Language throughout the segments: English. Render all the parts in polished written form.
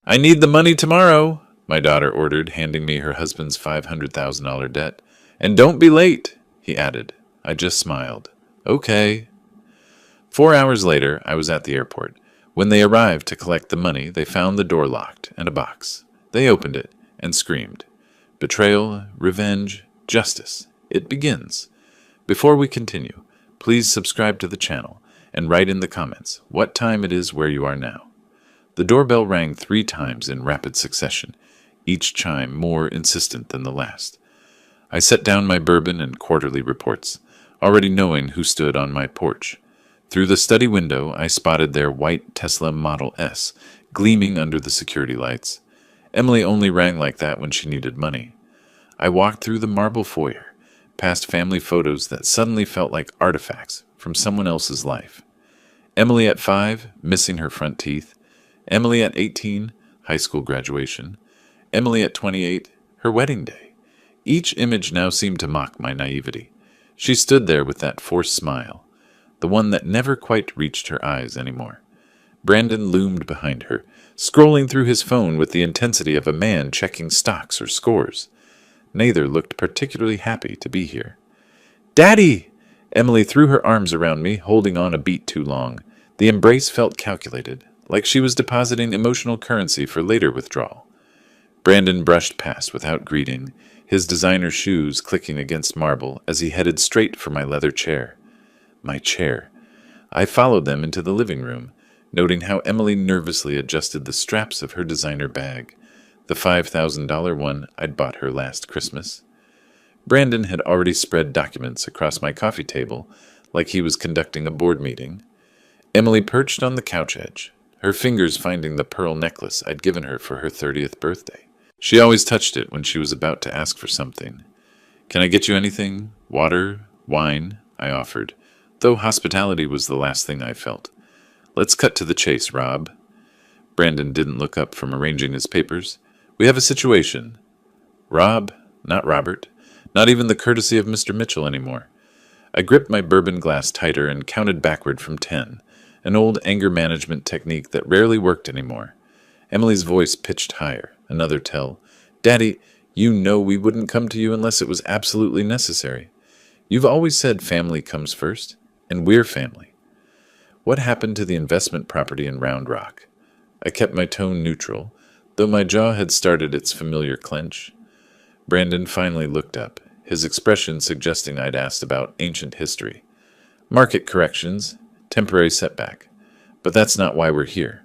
"I need the money tomorrow," my daughter ordered, handing me her husband's $500,000 debt. "And don't be late," he added. I just smiled. Okay. 4 hours later, I was at the airport. When they arrived to collect the money, they found the door locked and a box. They opened it and screamed. Betrayal, revenge, justice. It begins. Before we continue, please subscribe to the channel and write in the comments what time it is where you are now. The doorbell rang 3 times in rapid succession, each chime more insistent than the last. I set down my bourbon and quarterly reports, already knowing who stood on my porch. Through the study window, I spotted their white Tesla Model S gleaming under the security lights. Emily only rang like that when she needed money. I walked through the marble foyer, past family photos that suddenly felt like artifacts from someone else's life. Emily at 5, missing her front teeth. Emily at 18, high school graduation. Emily at 28, her wedding day. Each image now seemed to mock my naivety. She stood there with that forced smile, the one that never quite reached her eyes anymore. Brandon loomed behind her, scrolling through his phone with the intensity of a man checking stocks or scores. Neither looked particularly happy to be here. "Daddy!" Emily threw her arms around me, holding on a beat too long. The embrace felt calculated, like she was depositing emotional currency for later withdrawal. Brandon brushed past without greeting, his designer shoes clicking against marble as he headed straight for my leather chair. My chair. I followed them into the living room, noting how Emily nervously adjusted the straps of her designer bag, the $5,000 one I'd bought her last Christmas. Brandon had already spread documents across my coffee table, like he was conducting a board meeting. Emily perched on the couch edge, her fingers finding the pearl necklace I'd given her for her 30th birthday. She always touched it when she was about to ask for something. "Can I get you anything? Water? Wine?" I offered, though hospitality was the last thing I felt. "Let's cut to the chase, Rob." Brandon didn't look up from arranging his papers. "We have a situation." Rob, not Robert, not even the courtesy of Mr. Mitchell anymore. I gripped my bourbon glass tighter and counted backward from 10, an old anger management technique that rarely worked anymore. Emily's voice pitched higher, another tell. "Daddy, you know we wouldn't come to you unless it was absolutely necessary. You've always said family comes first, and we're family." What happened to the investment property in Round Rock? I kept my tone neutral, though my jaw had started its familiar clench. Brandon finally looked up, his expression suggesting I'd asked about ancient history. "Market corrections, temporary setback. But that's not why we're here."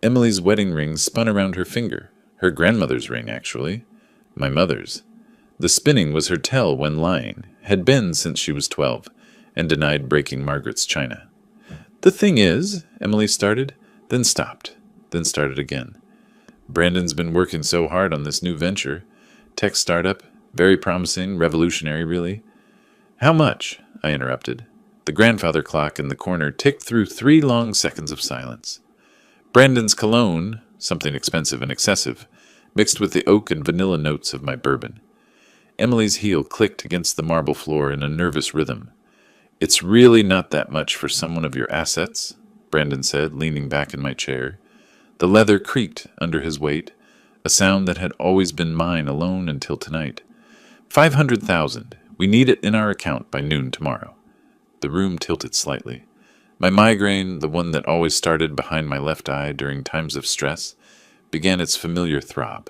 Emily's wedding ring spun around her finger, her grandmother's ring, actually. My mother's. The spinning was her tell when lying, had been since she was 12, and denied breaking Margaret's china. "The thing is," Emily started, then stopped, then started again. "Brandon's been working so hard on this new venture. Tech startup, very promising, revolutionary, really." "How much?" I interrupted. The grandfather clock in the corner ticked through 3 long seconds of silence. Brandon's cologne, something expensive and excessive, mixed with the oak and vanilla notes of my bourbon. Emily's heel clicked against the marble floor in a nervous rhythm. "It's really not that much for someone of your assets," Brandon said, leaning back in my chair. The leather creaked under his weight, a sound that had always been mine alone until tonight. 500,000. We need it in our account by noon tomorrow." The room tilted slightly. My migraine, the one that always started behind my left eye during times of stress, began its familiar throb.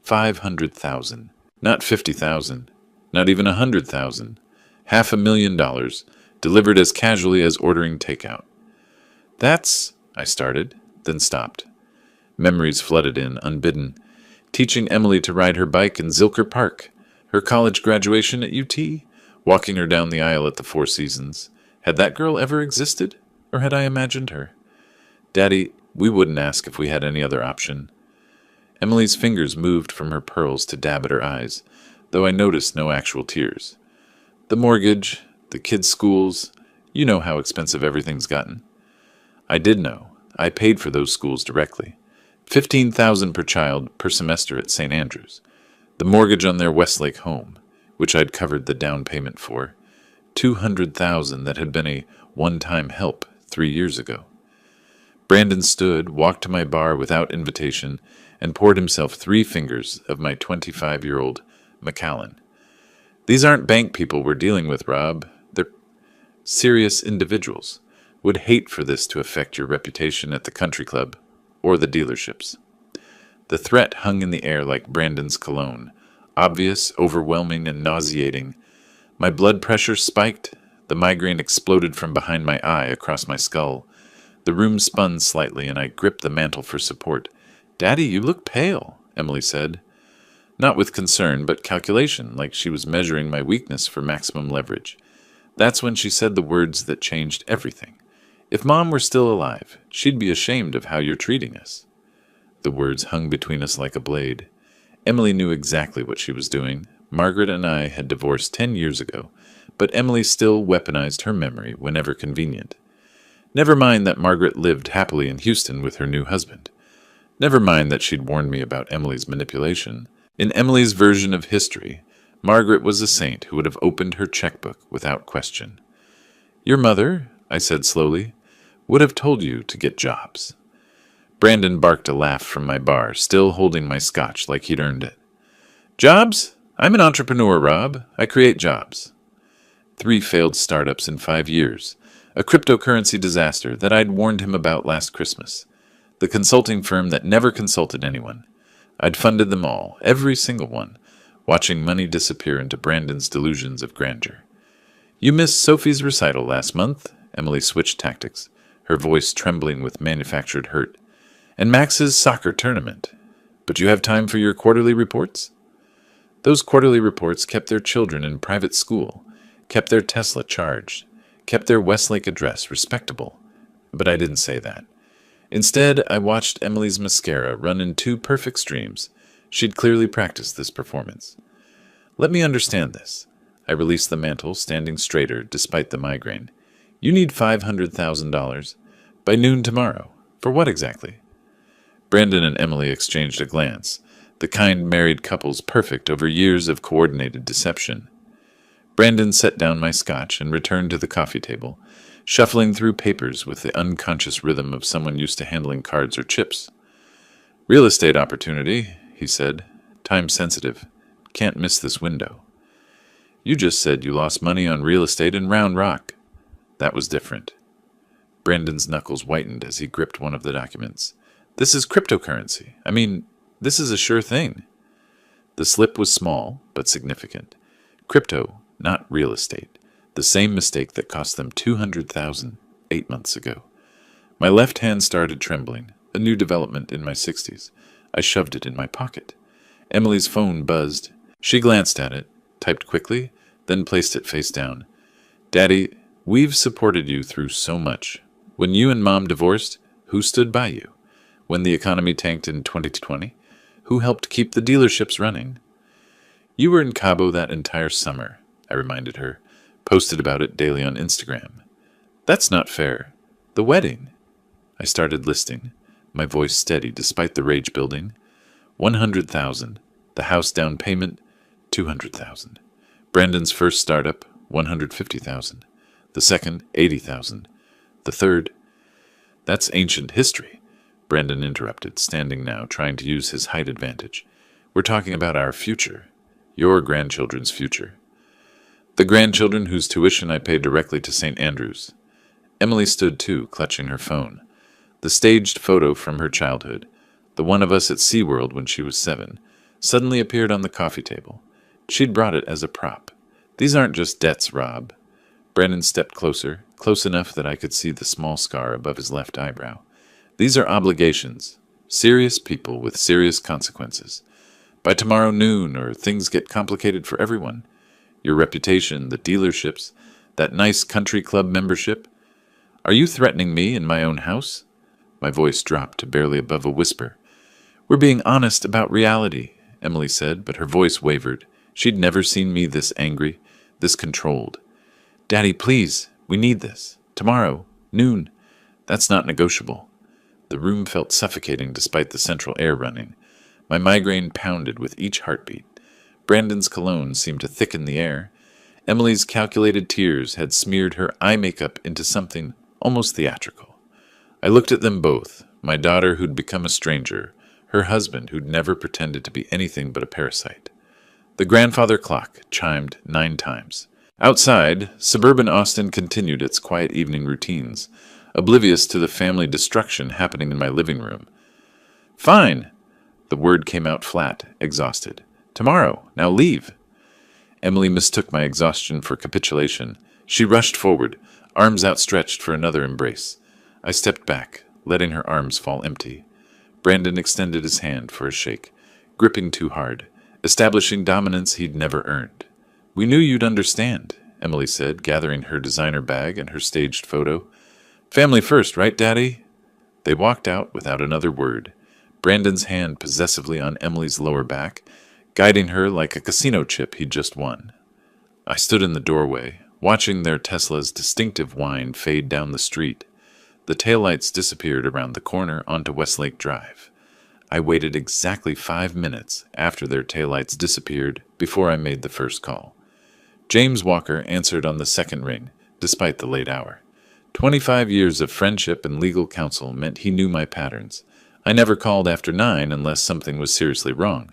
500,000. Not 50,000. Not even 100,000. $500,000, delivered as casually as ordering takeout. "That's," I started, then stopped. Memories flooded in, unbidden. Teaching Emily to ride her bike in Zilker Park, her college graduation at UT, walking her down the aisle at the Four Seasons. Had that girl ever existed, or had I imagined her? "Daddy, we wouldn't ask if we had any other option." Emily's fingers moved from her pearls to dab at her eyes, though I noticed no actual tears. "The mortgage, the kids' schools, you know how expensive everything's gotten." I did know. I paid for those schools directly. $15,000 per child per semester at St. Andrews. The mortgage on their Westlake home, which I'd covered the down payment for. $200,000 that had been a one-time help 3 years ago. Brandon stood, walked to my bar without invitation, and poured himself 3 fingers of my 25-year-old Macallan. These aren't bank people we're dealing with, Rob. They're serious individuals. Would hate for this to affect your reputation at the country club or the dealerships. The threat hung in the air like Brandon's cologne, obvious, overwhelming, and nauseating. My blood pressure spiked. The migraine exploded from behind my eye across my skull. The room spun slightly, and I gripped the mantel for support. "Daddy, you look pale," Emily said. Not with concern, but calculation, like she was measuring my weakness for maximum leverage. That's when she said the words that changed everything. "If Mom were still alive, she'd be ashamed of how you're treating us." The words hung between us like a blade. Emily knew exactly what she was doing. Margaret and I had divorced 10 years ago, but Emily still weaponized her memory whenever convenient. Never mind that Margaret lived happily in Houston with her new husband. Never mind that she'd warned me about Emily's manipulation. In Emily's version of history, Margaret was a saint who would have opened her checkbook without question. "Your mother," I said slowly, "would have told you to get jobs." Brandon barked a laugh from my bar, still holding my scotch like he'd earned it. "Jobs? I'm an entrepreneur, Rob. I create jobs." 3 failed startups in 5 years. A cryptocurrency disaster that I'd warned him about last Christmas. The consulting firm that never consulted anyone. I'd funded them all, every single one, watching money disappear into Brandon's delusions of grandeur. "You missed Sophie's recital last month," Emily switched tactics, her voice trembling with manufactured hurt. "And Max's soccer tournament. But you have time for your quarterly reports?" Those quarterly reports kept their children in private school, kept their Tesla charged, kept their Westlake address respectable. But I didn't say that. Instead, I watched Emily's mascara run in 2 perfect streams. She'd clearly practiced this performance. "Let me understand this." I released the mantle, standing straighter despite the migraine. "You need $500,000 by noon tomorrow. For what exactly?" Brandon and Emily exchanged a glance, the kind married couple's perfect over years of coordinated deception. Brandon set down my scotch and returned to the coffee table, shuffling through papers with the unconscious rhythm of someone used to handling cards or chips. "Real estate opportunity," he said. "Time sensitive. Can't miss this window." "You just said you lost money on real estate in Round Rock." That was different. Brandon's knuckles whitened as he gripped one of the documents. "This is cryptocurrency. I mean, this is a sure thing." The slip was small, but significant. Crypto, not real estate. The same mistake that cost them $200,000 8 months ago. My left hand started trembling, a new development in my 60s. I shoved it in my pocket. Emily's phone buzzed. She glanced at it, typed quickly, then placed it face down. "Daddy, we've supported you through so much. When you and Mom divorced, who stood by you? When the economy tanked in 2020, who helped keep the dealerships running?" "You were in Cabo that entire summer," I reminded her. "Posted about it daily on Instagram." "That's not fair. The wedding." I started listing, my voice steady despite the rage building. 100,000. The house down payment, 200,000. Brandon's first startup, 150,000. The second, 80,000. The third. "That's ancient history," Brandon interrupted, standing now, trying to use his height advantage. "We're talking about our future. Your grandchildren's future." "The grandchildren whose tuition I paid directly to St. Andrews." Emily stood too, clutching her phone. The staged photo from her childhood, the one of us at SeaWorld when she was 7, suddenly appeared on the coffee table. She'd brought it as a prop. "These aren't just debts, Rob." Brandon stepped closer, close enough that I could see the small scar above his left eyebrow. "These are obligations. Serious people with serious consequences. By tomorrow noon, or things get complicated for everyone. Your reputation, the dealerships, that nice country club membership. Are you threatening me in my own house?" My voice dropped to barely above a whisper. "We're being honest about reality," Emily said, but her voice wavered. She'd never seen me this angry, this controlled. "Daddy, please, we need this. Tomorrow, noon. That's not negotiable." The room felt suffocating despite the central air running. My migraine pounded with each heartbeat. Brandon's cologne seemed to thicken the air. Emily's calculated tears had smeared her eye makeup into something almost theatrical. I looked at them both, my daughter who'd become a stranger, her husband who'd never pretended to be anything but a parasite. The grandfather clock chimed 9 times. Outside, suburban Austin continued its quiet evening routines, oblivious to the family destruction happening in my living room. "Fine!" The word came out flat, exhausted. "Tomorrow. Now leave." Emily mistook my exhaustion for capitulation. She rushed forward, arms outstretched for another embrace. I stepped back, letting her arms fall empty. Brandon extended his hand for a shake, gripping too hard, establishing dominance he'd never earned. "We knew you'd understand," Emily said, gathering her designer bag and her staged photo. "Family first, right, Daddy?" They walked out without another word, Brandon's hand possessively on Emily's lower back, guiding her like a casino chip he'd just won. I stood in the doorway, watching their Tesla's distinctive whine fade down the street. The taillights disappeared around the corner onto Westlake Drive. I waited exactly 5 minutes after their taillights disappeared before I made the first call. James Walker answered on the second ring, despite the late hour. 25 years of friendship and legal counsel meant he knew my patterns. I never called after 9 unless something was seriously wrong.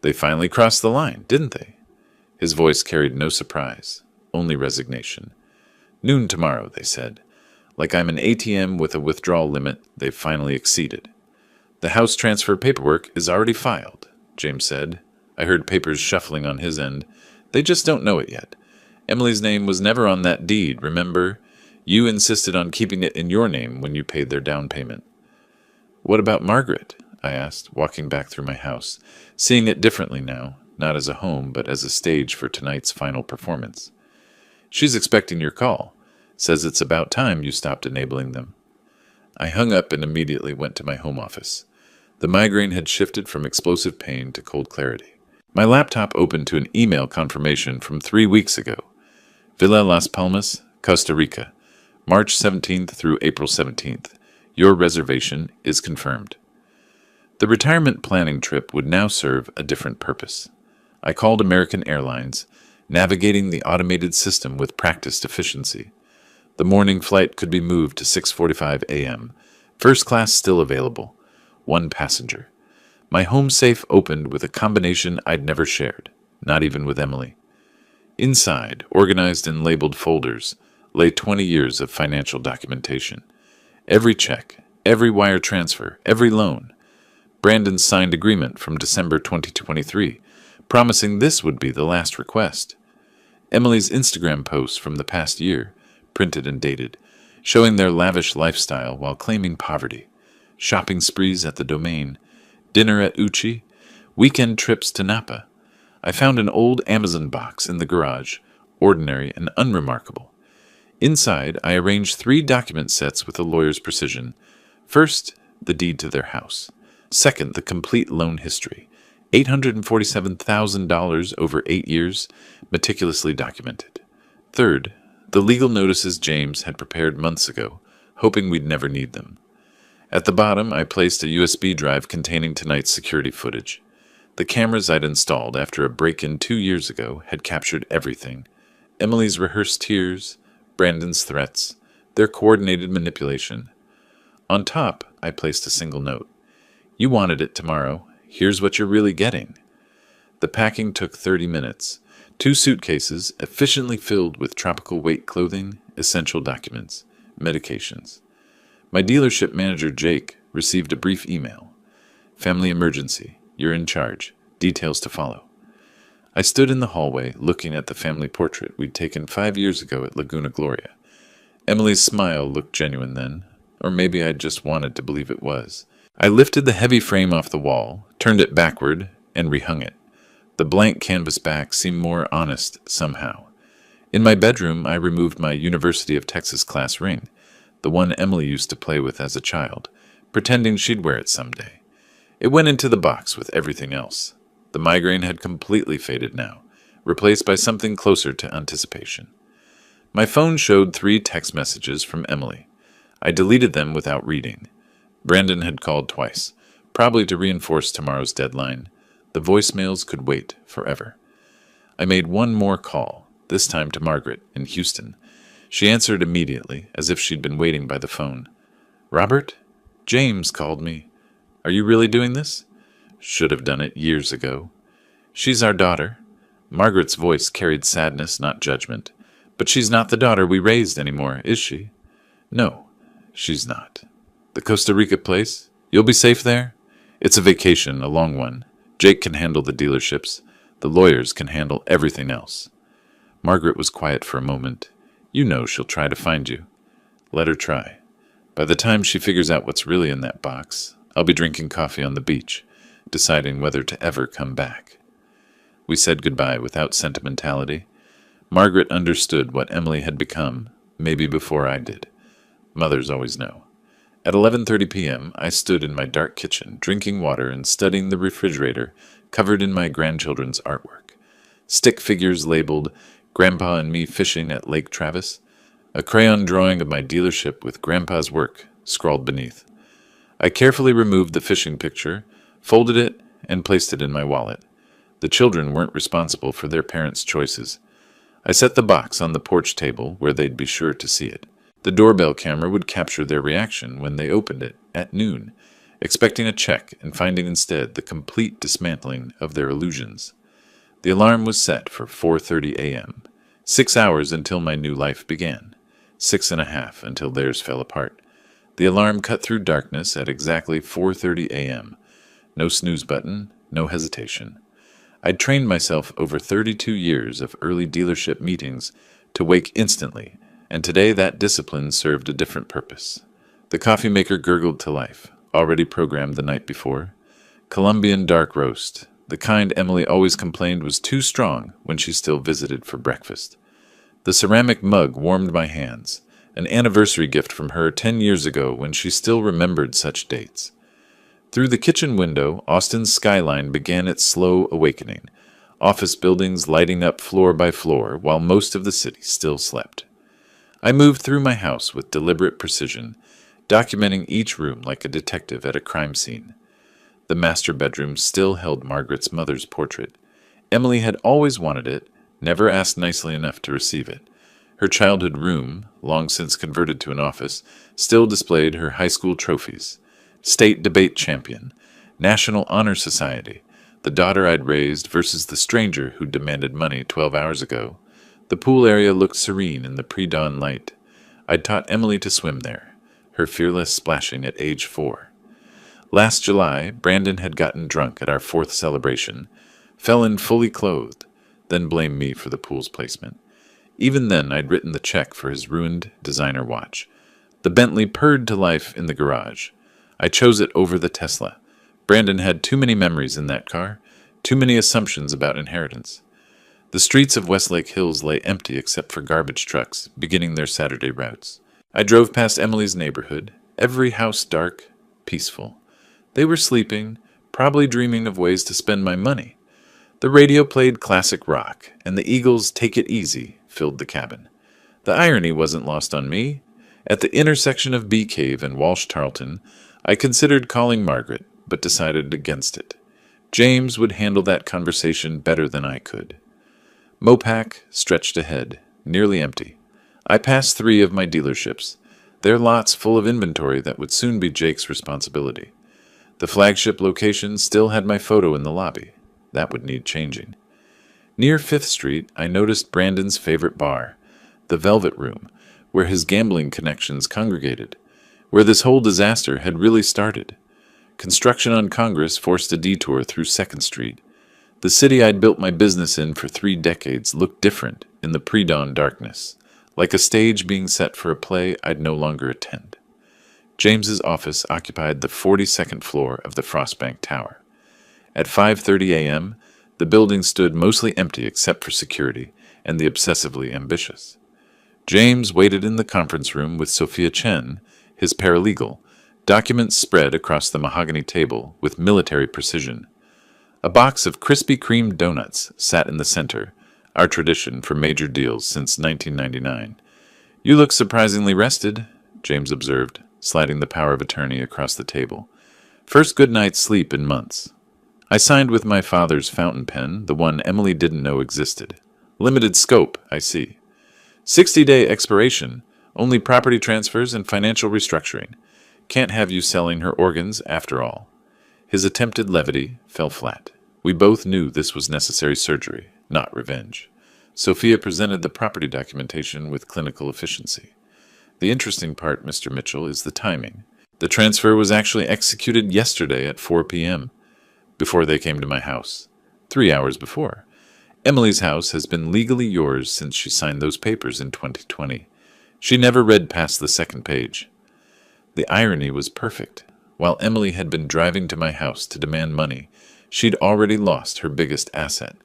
They finally crossed the line, didn't they? His voice carried no surprise, only resignation. "Noon tomorrow," they said. Like I'm an ATM with a withdrawal limit they've finally exceeded. "The house transfer paperwork is already filed," James said. I heard papers shuffling on his end. "They just don't know it yet. Emily's name was never on that deed, remember? You insisted on keeping it in your name when you paid their down payment." "What about Margaret?" I asked, walking back through my house, seeing it differently now, not as a home, but as a stage for tonight's final performance. "She's expecting your call. Says it's about time you stopped enabling them." I hung up and immediately went to my home office. The migraine had shifted from explosive pain to cold clarity. My laptop opened to an email confirmation from 3 weeks ago. Villa Las Palmas, Costa Rica, March 17th through April 17th. Your reservation is confirmed. The retirement planning trip would now serve a different purpose. I called American Airlines, navigating the automated system with practiced efficiency. The morning flight could be moved to 6:45 a.m. First class still available. 1 passenger. My home safe opened with a combination I'd never shared, not even with Emily. Inside, organized in labeled folders, lay 20 years of financial documentation. Every check, every wire transfer, every loan. Brandon's signed agreement from December 2023, promising this would be the last request. Emily's Instagram posts from the past year, printed and dated, showing their lavish lifestyle while claiming poverty. Shopping sprees at the Domain, dinner at Uchi, weekend trips to Napa. I found an old Amazon box in the garage, ordinary and unremarkable. Inside, I arranged 3 document sets with a lawyer's precision. First, the deed to their house. Second, the complete loan history. $847,000 over 8 years, meticulously documented. Third, the legal notices James had prepared months ago, hoping we'd never need them. At the bottom, I placed a USB drive containing tonight's security footage. The cameras I'd installed after a break-in 2 years ago had captured everything. Emily's rehearsed tears, Brandon's threats, their coordinated manipulation. On top, I placed a single note. "You wanted it tomorrow. Here's what you're really getting." The packing took 30 minutes. 2 suitcases, efficiently filled with tropical weight clothing, essential documents, medications. My dealership manager, Jake, received a brief email. "Family emergency. You're in charge. Details to follow." I stood in the hallway, looking at the family portrait we'd taken 5 years ago at Laguna Gloria. Emily's smile looked genuine then, or maybe I just wanted to believe it was. I lifted the heavy frame off the wall, turned it backward, and rehung it. The blank canvas back seemed more honest somehow. In my bedroom, I removed my University of Texas class ring, the one Emily used to play with as a child, pretending she'd wear it someday. It went into the box with everything else. The migraine had completely faded now, replaced by something closer to anticipation. My phone showed 3 text messages from Emily. I deleted them without reading. Brandon had called twice, probably to reinforce tomorrow's deadline. The voicemails could wait forever. I made one more call, this time to Margaret in Houston. She answered immediately, as if she'd been waiting by the phone. Robert? James called me. Are you really doing this? Should have done it years ago. She's our daughter. Margaret's voice carried sadness, not judgment. But she's not the daughter we raised anymore, is she? No, she's not. The Costa Rica place? You'll be safe there? It's a vacation, a long one. Jake can handle the dealerships. The lawyers can handle everything else. Margaret was quiet for a moment. You know she'll try to find you. Let her try. By the time she figures out what's really in that box, I'll be drinking coffee on the beach, deciding whether to ever come back. We said goodbye without sentimentality. Margaret understood what Emily had become, maybe before I did. Mothers always know. At 11:30 p.m., I stood in my dark kitchen, drinking water and studying the refrigerator covered in my grandchildren's artwork. Stick figures labeled Grandpa and Me Fishing at Lake Travis, a crayon drawing of my dealership with Grandpa's work scrawled beneath. I carefully removed the fishing picture, folded it, and placed it in my wallet. The children weren't responsible for their parents' choices. I set the box on the porch table where they'd be sure to see it. The doorbell camera would capture their reaction when they opened it at noon, expecting a check and finding instead the complete dismantling of their illusions. The alarm was set for 4:30 a.m., 6 hours until my new life began, 6.5 until theirs fell apart. The alarm cut through darkness at exactly 4:30 a.m. No snooze button, no hesitation. I'd trained myself over 32 years of early dealership meetings to wake instantly, and today that discipline served a different purpose. The coffee maker gurgled to life, already programmed the night before. Colombian dark roast, the kind Emily always complained was too strong when she still visited for breakfast. The ceramic mug warmed my hands, an anniversary gift from her 10 years ago when she still remembered such dates. Through the kitchen window, Austin's skyline began its slow awakening, office buildings lighting up floor by floor while most of the city still slept. I moved through my house with deliberate precision, documenting each room like a detective at a crime scene. The master bedroom still held Margaret's mother's portrait. Emily had always wanted it, never asked nicely enough to receive it. Her childhood room, long since converted to an office, still displayed her high school trophies. State debate champion, National Honor Society, the daughter I'd raised versus the stranger who demanded money 12 hours ago. The pool area looked serene in the pre-dawn light. I'd taught Emily to swim there, her fearless splashing at age 4. Last July, Brandon had gotten drunk at our 4th celebration, fell in fully clothed, then blamed me for the pool's placement. Even then, I'd written the check for his ruined designer watch. The Bentley purred to life in the garage. I chose it over the Tesla. Brandon had too many memories in that car, too many assumptions about inheritance. The streets of Westlake Hills lay empty except for garbage trucks, beginning their Saturday routes. I drove past Emily's neighborhood, every house dark, peaceful. They were sleeping, probably dreaming of ways to spend my money. The radio played classic rock, and the Eagles' Take It Easy filled the cabin. The irony wasn't lost on me. At the intersection of Bee Cave and Walsh Tarleton, I considered calling Margaret, but decided against it. James would handle that conversation better than I could. Mopac stretched ahead, nearly empty. I passed 3 of my dealerships, their lots full of inventory that would soon be Jake's responsibility. The flagship location still had my photo in the lobby. That would need changing. Near 5th Street, I noticed Brandon's favorite bar, the Velvet Room, where his gambling connections congregated, where this whole disaster had really started. Construction on Congress forced a detour through 2nd Street. The city I'd built my business in for 3 decades looked different in the pre-dawn darkness, like a stage being set for a play I'd no longer attend. James's office occupied the 42nd floor of the Frostbank Tower. At 5:30 a.m., the building stood mostly empty except for security and the obsessively ambitious. James waited in the conference room with Sophia Chen, his paralegal, documents spread across the mahogany table with military precision. A box of Krispy Kreme donuts sat in the center, our tradition for major deals since 1999. "You look surprisingly rested," James observed, sliding the power of attorney across the table. "First good night's sleep in months." I signed with my father's fountain pen, the one Emily didn't know existed. "Limited scope, I see. 60-day expiration, only property transfers and financial restructuring. Can't have you selling her organs after all. His attempted levity fell flat. We both knew this was necessary surgery, not revenge. Sophia presented the property documentation with clinical efficiency. The interesting part, Mr. Mitchell, is the timing. The transfer was actually executed yesterday at 4 p.m., before they came to my house. 3 hours before. Emily's house has been legally yours since she signed those papers in 2020. She never read past the second page. The irony was perfect. While Emily had been driving to my house to demand money, she'd already lost her biggest asset.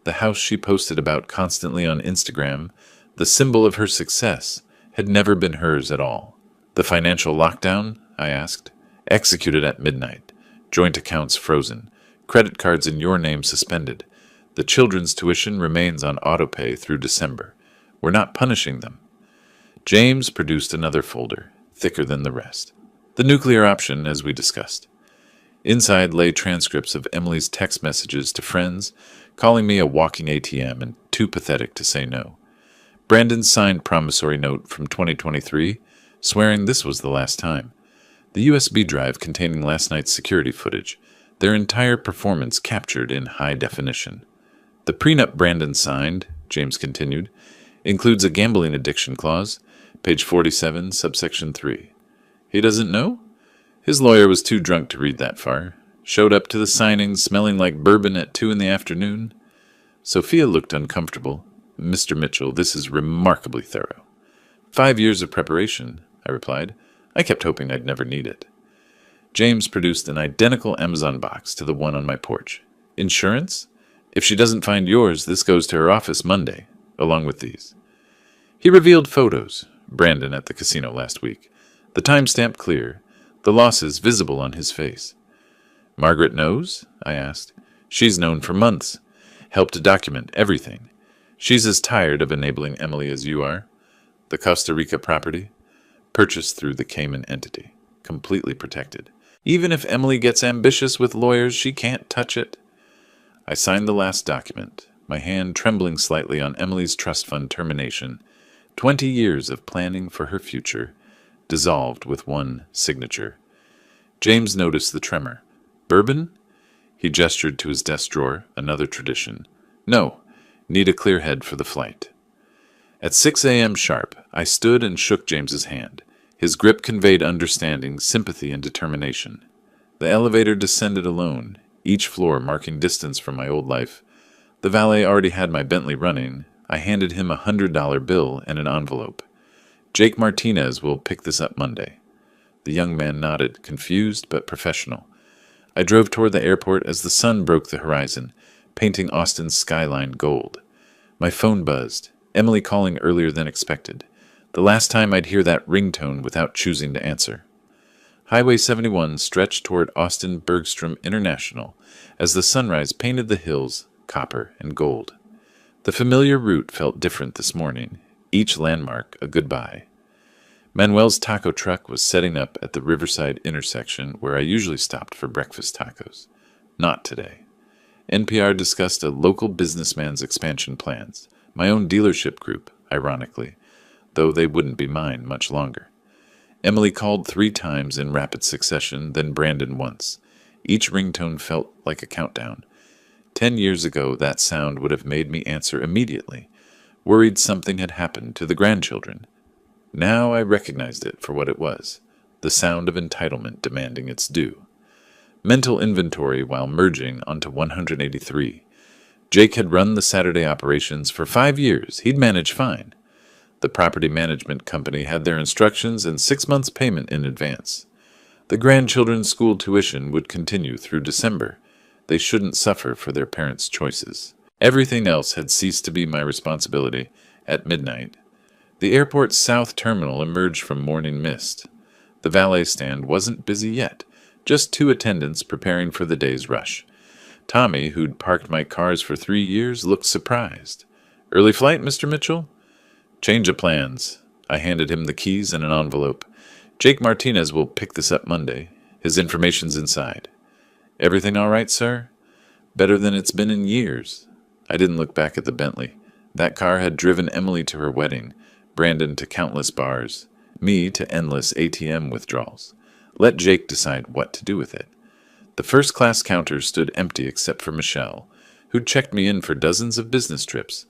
The house she posted about constantly on Instagram, the symbol of her success, had never been hers at all. The financial lockdown, I asked, executed at midnight. Joint accounts frozen. Credit cards in your name suspended. The children's tuition remains on autopay through December. We're not punishing them. James produced another folder, thicker than the rest. The nuclear option, as we discussed. Inside lay transcripts of Emily's text messages to friends, calling me a walking ATM and too pathetic to say no. Brandon's signed promissory note from 2023, swearing this was the last time. The USB drive containing last night's security footage, their entire performance captured in high definition. The prenup Brandon signed, James continued, includes a gambling addiction clause, page 47, subsection 3. He doesn't know? His lawyer was too drunk to read that far. Showed up to the signing smelling like bourbon at 2 p.m. Sophia looked uncomfortable. Mr. Mitchell, this is remarkably thorough. 5 years of preparation, I replied. I kept hoping I'd never need it. James produced an identical Amazon box to the one on my porch. Insurance? If she doesn't find yours, this goes to her office Monday, along with these. He revealed photos, Brandon at the casino last week. The timestamp clear, the losses visible on his face. Margaret knows? I asked. She's known for months. Helped to document everything. She's as tired of enabling Emily as you are. The Costa Rica property, purchased through the Cayman entity, completely protected. Even if Emily gets ambitious with lawyers, she can't touch it. I signed the last document, my hand trembling slightly on Emily's trust fund termination. 20 years of planning for her future, dissolved with one signature. James noticed the tremor. Bourbon? He gestured to his desk drawer, another tradition. No, need a clear head for the flight. At 6 a.m. sharp, I stood and shook James's hand. His grip conveyed understanding, sympathy, and determination. The elevator descended alone, each floor marking distance from my old life. The valet already had my Bentley running. I handed him a $100 bill and an envelope. Jake Martinez will pick this up Monday. The young man nodded, confused but professional. I drove toward the airport as the sun broke the horizon, painting Austin's skyline gold. My phone buzzed, Emily calling earlier than expected. The last time I'd hear that ringtone without choosing to answer. Highway 71 stretched toward Austin Bergstrom International as the sunrise painted the hills copper and gold. The familiar route felt different this morning, each landmark a goodbye. Manuel's taco truck was setting up at the Riverside intersection where I usually stopped for breakfast tacos. Not today. NPR discussed a local businessman's expansion plans, my own dealership group, ironically, though they wouldn't be mine much longer. Emily called 3 times in rapid succession, then Brandon once. Each ringtone felt like a countdown. 10 years ago, that sound would have made me answer immediately, worried something had happened to the grandchildren. Now I recognized it for what it was, the sound of entitlement demanding its due. Mental inventory while merging onto 183. Jake had run the Saturday operations for 5 years. He'd managed fine. The property management company had their instructions and 6 months' payment in advance. The grandchildren's school tuition would continue through December. They shouldn't suffer for their parents' choices. Everything else had ceased to be my responsibility at midnight. The airport's south terminal emerged from morning mist. The valet stand wasn't busy yet, just 2 attendants preparing for the day's rush. Tommy, who'd parked my cars for 3 years, looked surprised. "Early flight, Mr. Mitchell?" "Change of plans." I handed him the keys and an envelope. "Jake Martinez will pick this up Monday. His information's inside." "Everything all right, sir?" "Better than it's been in years." I didn't look back at the Bentley. That car had driven Emily to her wedding, Brandon to countless bars, me to endless ATM withdrawals. Let Jake decide what to do with it. The first-class counter stood empty except for Michelle, who'd checked me in for dozens of business trips.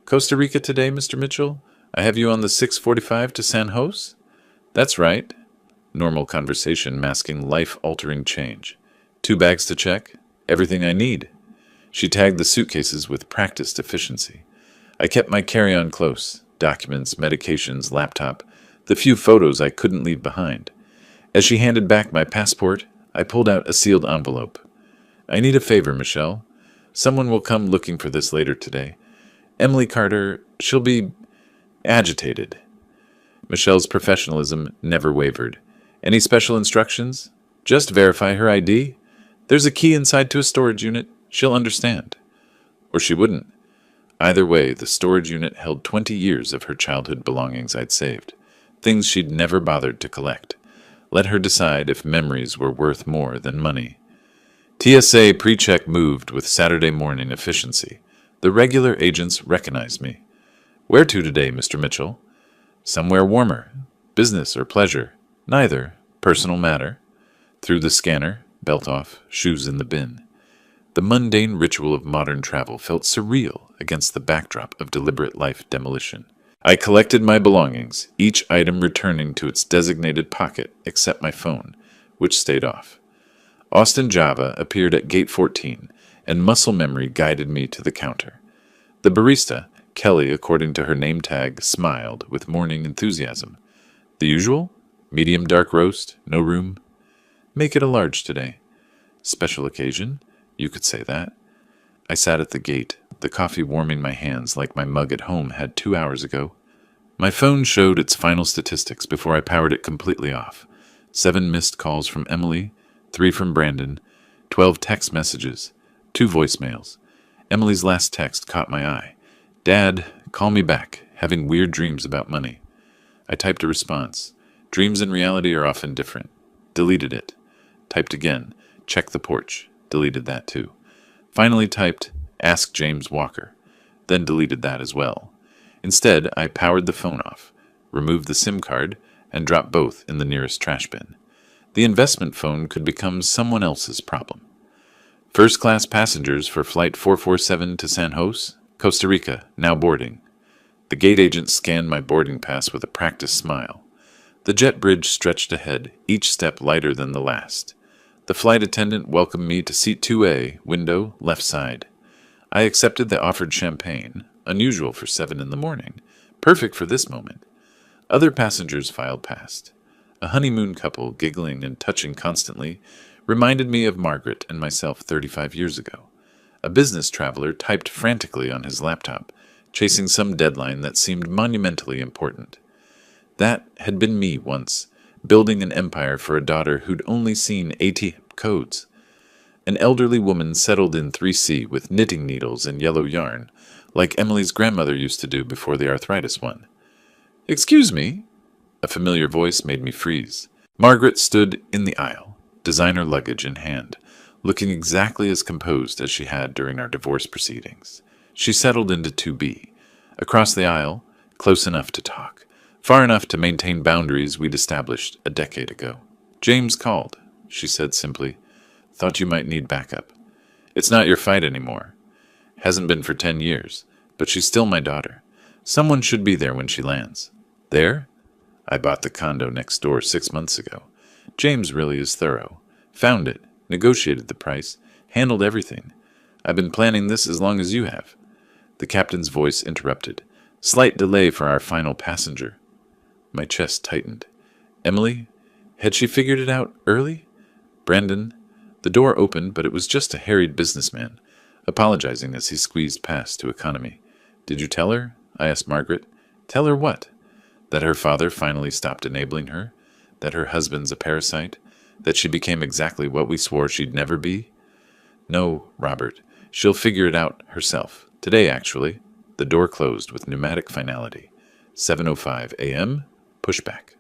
Costa Rica today, Mr. Mitchell? I have you on the 6:45 to San Jose? That's right. Normal conversation masking life-altering change. 2 bags to check? Everything I need. She tagged the suitcases with practiced efficiency. I kept my carry-on close. Documents, medications, laptop, the few photos I couldn't leave behind. As she handed back my passport, I pulled out a sealed envelope. I need a favor, Michelle. Someone will come looking for this later today. Emily Carter, she'll be agitated. Michelle's professionalism never wavered. Any special instructions? Just verify her ID. There's a key inside to a storage unit. She'll understand. Or she wouldn't. Either way, the storage unit held 20 years of her childhood belongings I'd saved. Things she'd never bothered to collect. Let her decide if memories were worth more than money. TSA pre-check moved with Saturday morning efficiency. The regular agents recognized me. Where to today, Mr. Mitchell? Somewhere warmer. Business or pleasure? Neither. Personal matter. Through the scanner, belt off, shoes in the bin. The mundane ritual of modern travel felt surreal against the backdrop of deliberate life demolition. I collected my belongings, each item returning to its designated pocket except my phone, which stayed off. Austin Java appeared at gate 14, and muscle memory guided me to the counter. The barista, Kelly according to her name tag, smiled with morning enthusiasm. The usual? Medium dark roast, no room? Make it a large today. Special occasion? You could say that. I sat at the gate, the coffee warming my hands like my mug at home had 2 hours ago. My phone showed its final statistics before I powered it completely off. 7 missed calls from Emily, 3 from Brandon, 12 text messages, 2 voicemails. Emily's last text caught my eye. Dad, call me back, having weird dreams about money. I typed a response. Dreams and reality are often different. Deleted it. Typed again. Check the porch. Deleted that too. Finally typed, ask James Walker. Then deleted that as well. Instead, I powered the phone off, removed the SIM card, and dropped both in the nearest trash bin. The investment phone could become someone else's problem. First-class passengers for Flight 447 to San Jose, Costa Rica, now boarding. The gate agent scanned my boarding pass with a practiced smile. The jet bridge stretched ahead, each step lighter than the last. The flight attendant welcomed me to seat 2A, window, left side. I accepted the offered champagne, unusual for 7 in the morning, perfect for this moment. Other passengers filed past. A honeymoon couple, giggling and touching constantly, reminded me of Margaret and myself 35 years ago. A business traveler typed frantically on his laptop, chasing some deadline that seemed monumentally important. That had been me once, building an empire for a daughter who'd only seen ATM codes. An elderly woman settled in 3C with knitting needles and yellow yarn, like Emily's grandmother used to do before the arthritis won. Excuse me? A familiar voice made me freeze. Margaret stood in the aisle, designer luggage in hand, looking exactly as composed as she had during our divorce proceedings. She settled into 2B. Across the aisle, close enough to talk, far enough to maintain boundaries we'd established a decade ago. James called, she said simply. Thought you might need backup. It's not your fight anymore. Hasn't been for 10 years, but she's still my daughter. Someone should be there when she lands. There? I bought the condo next door 6 months ago. James really is thorough. Found it, negotiated the price, handled everything. I've been planning this as long as you have. The captain's voice interrupted. Slight delay for our final passenger. My chest tightened. Emily? Had she figured it out early? Brandon? The door opened, but it was just a harried businessman, apologizing as he squeezed past to economy. Did you tell her? I asked Margaret. Tell her what? That her father finally stopped enabling her? That her husband's a parasite? That she became exactly what we swore she'd never be? No, Robert. She'll figure it out herself. Today, actually. The door closed with pneumatic finality. 7:05 a.m. Pushback.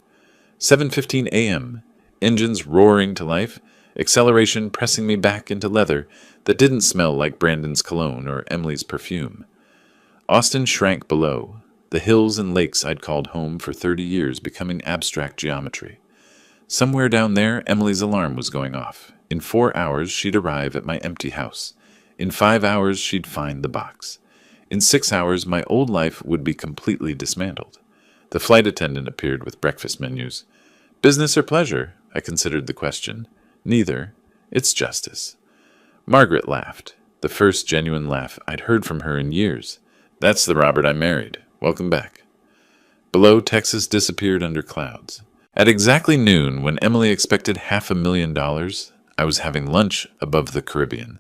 7:15 a.m. Engines roaring to life. Acceleration pressing me back into leather that didn't smell like Brandon's cologne or Emily's perfume. Austin shrank below, the hills and lakes I'd called home for 30 years becoming abstract geometry. Somewhere down there, Emily's alarm was going off. In 4 hours, she'd arrive at my empty house. In 5 hours, she'd find the box. In 6 hours, my old life would be completely dismantled. The flight attendant appeared with breakfast menus. Business or pleasure? I considered the question. Neither. It's justice. Margaret laughed, the first genuine laugh I'd heard from her in years. That's the Robert I married. Welcome back. Below, Texas disappeared under clouds. At exactly noon, when Emily expected $500,000, I was having lunch above the Caribbean.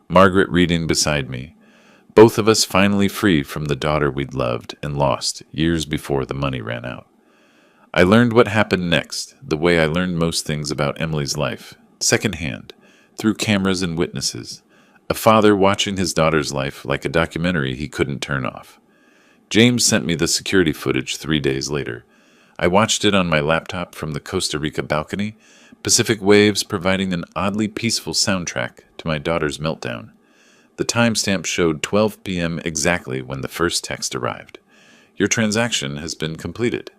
Margaret reading beside me. Both of us finally free from the daughter we'd loved and lost years before the money ran out. I learned what happened next, the way I learned most things about Emily's life, secondhand, through cameras and witnesses. A father watching his daughter's life like a documentary he couldn't turn off. James sent me the security footage 3 days later. I watched it on my laptop from the Costa Rica balcony, Pacific waves providing an oddly peaceful soundtrack to my daughter's meltdown. The timestamp showed 12 p.m. exactly when the first text arrived. Your transaction has been completed.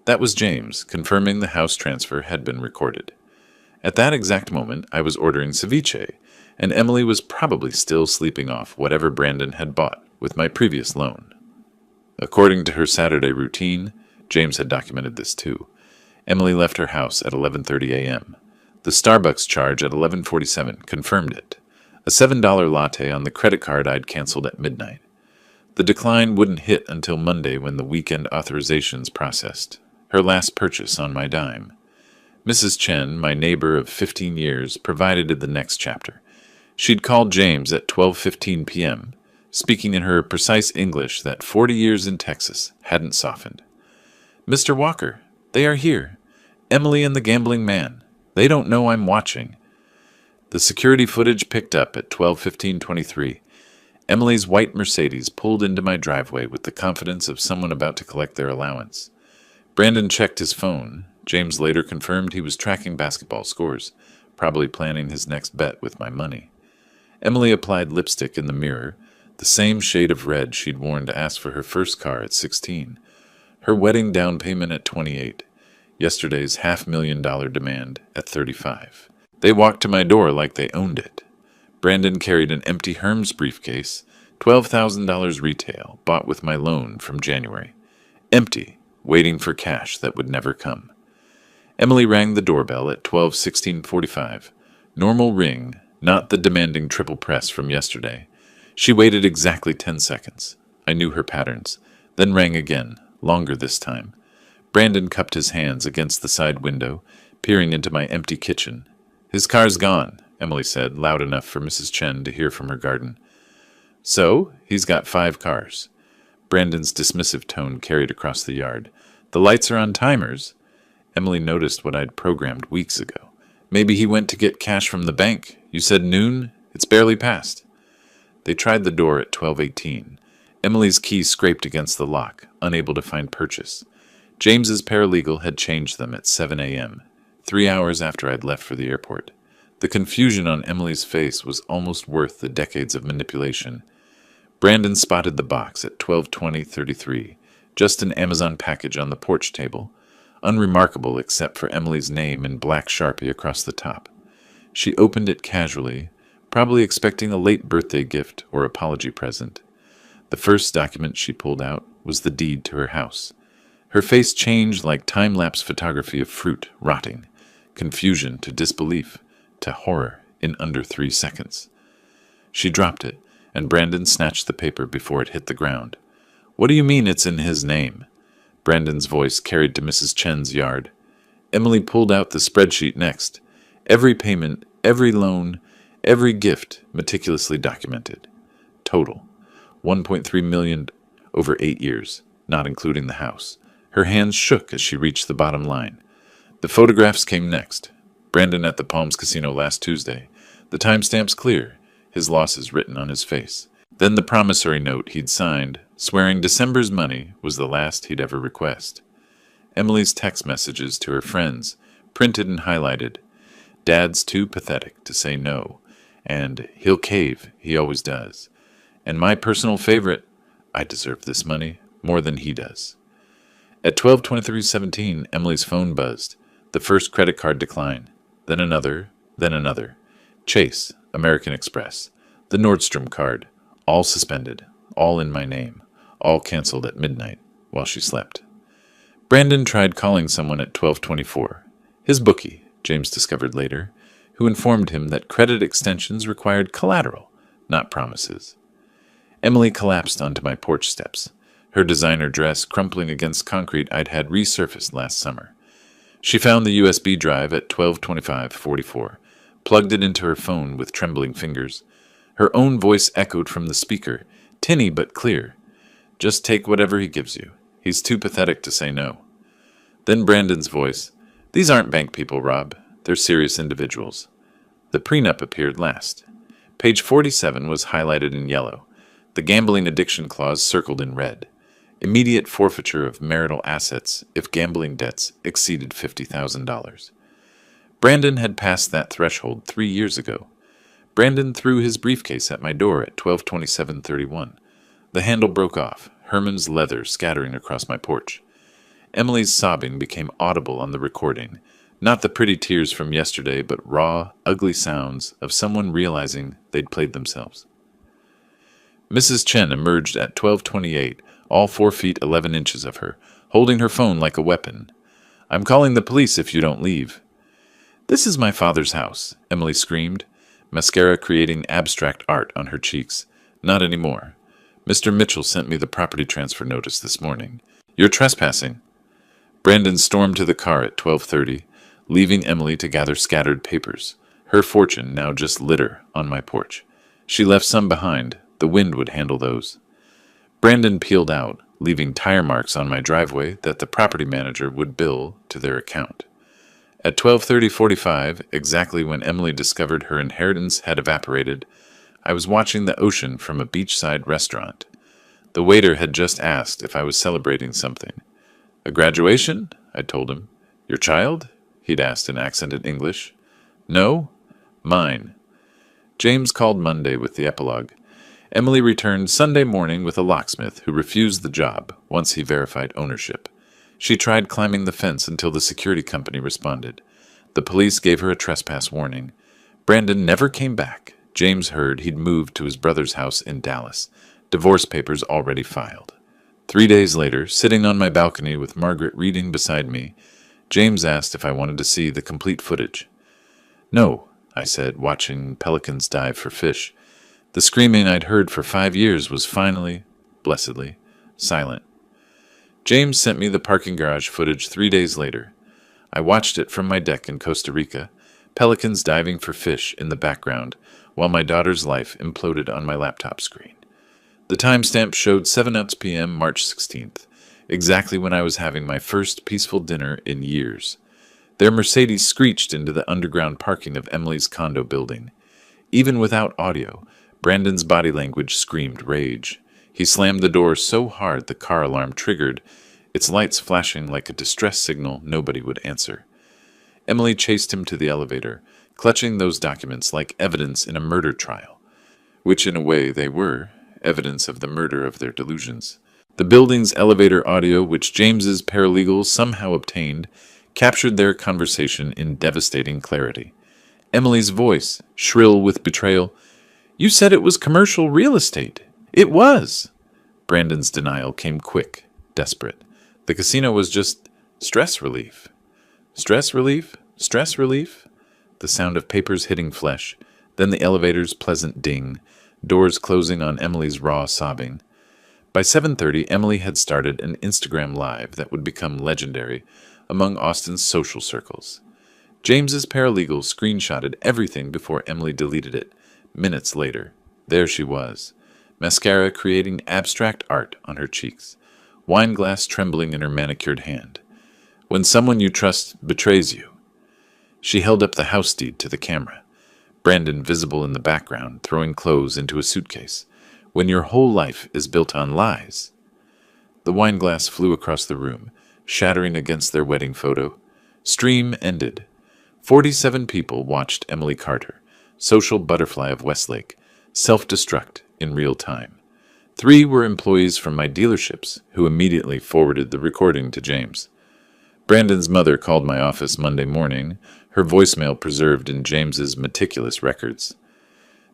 That was James, confirming the house transfer had been recorded. At that exact moment, I was ordering ceviche, and Emily was probably still sleeping off whatever Brandon had bought with my previous loan. According to her Saturday routine, James had documented this too, Emily left her house at 11:30 a.m. The Starbucks charge at 11:47 confirmed it. A $7 latte on the credit card I'd canceled at midnight. The decline wouldn't hit until Monday when the weekend authorizations processed. Her last purchase on my dime. Mrs. Chen, my neighbor of 15 years, provided the next chapter. She'd called James at 12:15 p.m., speaking in her precise English that 40 years in Texas hadn't softened. Mr. Walker, they are here. Emily and the gambling man. They don't know I'm watching. The security footage picked up at 12:15:23. Emily's white Mercedes pulled into my driveway with the confidence of someone about to collect their allowance. Brandon checked his phone. James later confirmed he was tracking basketball scores, probably planning his next bet with my money. Emily applied lipstick in the mirror, the same shade of red she'd worn to ask for her first car at 16. Her wedding down payment at 28. Yesterday's $500,000 demand at 35. They walked to my door like they owned it. Brandon carried an empty Hermes briefcase, $12,000 retail, bought with my loan from January. Empty, waiting for cash that would never come. Emily rang the doorbell at 12:16:45. Normal ring, not the demanding triple press from yesterday. She waited exactly 10 seconds. I knew her patterns. Then rang again, longer this time. Brandon cupped his hands against the side window, peering into my empty kitchen. His car's gone, Emily said, loud enough for Mrs. Chen to hear from her garden. So, he's got 5 cars. Brandon's dismissive tone carried across the yard. The lights are on timers. Emily noticed what I'd programmed weeks ago. Maybe he went to get cash from the bank. You said noon? It's barely past. They tried the door at 12:18. Emily's key scraped against the lock, unable to find purchase. James's paralegal had changed them at 7 a.m., 3 hours after I'd left for the airport. The confusion on Emily's face was almost worth the decades of manipulation. Brandon spotted the box at 12:20:33, just an Amazon package on the porch table, unremarkable except for Emily's name in black Sharpie across the top. She opened it casually, probably expecting a late birthday gift or apology present. The first document she pulled out was the deed to her house. Her face changed like time-lapse photography of fruit rotting, confusion to disbelief to horror in under 3 seconds. She dropped it, and Brandon snatched the paper before it hit the ground. What do you mean it's in his name? Brandon's voice carried to Mrs. Chen's yard. Emily pulled out the spreadsheet next. Every payment, every loan, every gift meticulously documented. Total, $1.3 million over 8 years, not including the house. Her hands shook as she reached the bottom line. The photographs came next. Brandon at the Palms Casino last Tuesday. The timestamp's clear, his losses written on his face. Then the promissory note he'd signed, swearing December's money was the last he'd ever request. Emily's text messages to her friends, printed and highlighted. Dad's too pathetic to say no, and he'll cave, he always does. And my personal favorite, I deserve this money more than he does. At 12:23:17, Emily's phone buzzed. The first credit card decline, then another, then another. Chase, American Express, the Nordstrom card, all suspended, all in my name, all canceled at midnight while she slept. Brandon tried calling someone at 12:24. His bookie, James discovered later, who informed him that credit extensions required collateral, not promises. Emily collapsed onto my porch steps, her designer dress crumpling against concrete I'd had resurfaced last summer. She found the USB drive at 12:25:44, plugged it into her phone with trembling fingers. Her own voice echoed from the speaker, tinny but clear. Just take whatever he gives you. He's too pathetic to say no. Then Brandon's voice. These aren't bank people, Rob. They're serious individuals. The prenup appeared last. Page 47 was highlighted in yellow. The gambling addiction clause circled in red. Immediate forfeiture of marital assets if gambling debts exceeded $50,000. Brandon had passed that threshold 3 years ago. Brandon threw his briefcase at my door at 12:27:31. The handle broke off, Herman's leather scattering across my porch. Emily's sobbing became audible on the recording, not the pretty tears from yesterday, but raw, ugly sounds of someone realizing they'd played themselves. Mrs. Chen emerged at 12:28, all 4 feet 11 inches of her, holding her phone like a weapon. I'm calling the police if you don't leave. This is my father's house, Emily screamed, mascara creating abstract art on her cheeks. Not anymore. Mr. Mitchell sent me the property transfer notice this morning. You're trespassing. Brandon stormed to the car at 12:30, leaving Emily to gather scattered papers. Her fortune now just litter on my porch. She left some behind. The wind would handle those. Brandon peeled out, leaving tire marks on my driveway that the property manager would bill to their account. At 12:30:45, exactly when Emily discovered her inheritance had evaporated, I was watching the ocean from a beachside restaurant. The waiter had just asked if I was celebrating something. A graduation? I told him. Your child? He'd asked in accented English. No? Mine. James called Monday with the epilogue. Emily returned Sunday morning with a locksmith who refused the job once he verified ownership. She tried climbing the fence until the security company responded. The police gave her a trespass warning. Brandon never came back. James heard he'd moved to his brother's house in Dallas. Divorce papers already filed. 3 days later, sitting on my balcony with Margaret reading beside me, James asked if I wanted to see the complete footage. No, I said, watching pelicans dive for fish. The screaming I'd heard for 5 years was finally, blessedly, silent. James sent me the parking garage footage 3 days later. I watched it from my deck in Costa Rica, pelicans diving for fish in the background, while my daughter's life imploded on my laptop screen. The timestamp showed 7 p.m. March 16th, exactly when I was having my first peaceful dinner in years. Their Mercedes screeched into the underground parking of Emily's condo building. Even without audio, Brandon's body language screamed rage. He slammed the door so hard the car alarm triggered, its lights flashing like a distress signal nobody would answer. Emily chased him to the elevator, clutching those documents like evidence in a murder trial, which in a way they were, evidence of the murder of their delusions. The building's elevator audio, which James's paralegals somehow obtained, captured their conversation in devastating clarity. Emily's voice, shrill with betrayal, "You said it was commercial real estate." "It was." Brandon's denial came quick, desperate. The casino was just stress relief. Stress relief? Stress relief? The sound of papers hitting flesh, then the elevator's pleasant ding, doors closing on Emily's raw sobbing. By 7:30, Emily had started an Instagram Live that would become legendary among Austin's social circles. James's paralegal screenshotted everything before Emily deleted it. Minutes later, there she was, mascara creating abstract art on her cheeks, wine glass trembling in her manicured hand. When someone you trust betrays you. She held up the house deed to the camera, Brandon visible in the background, throwing clothes into a suitcase. When your whole life is built on lies. The wine glass flew across the room, shattering against their wedding photo. Stream ended. 47 people watched Emily Carter, social butterfly of Westlake, self-destruct in real time. 3 were employees from my dealerships who immediately forwarded the recording to James. Brandon's mother called my office Monday morning, her voicemail preserved in James's meticulous records.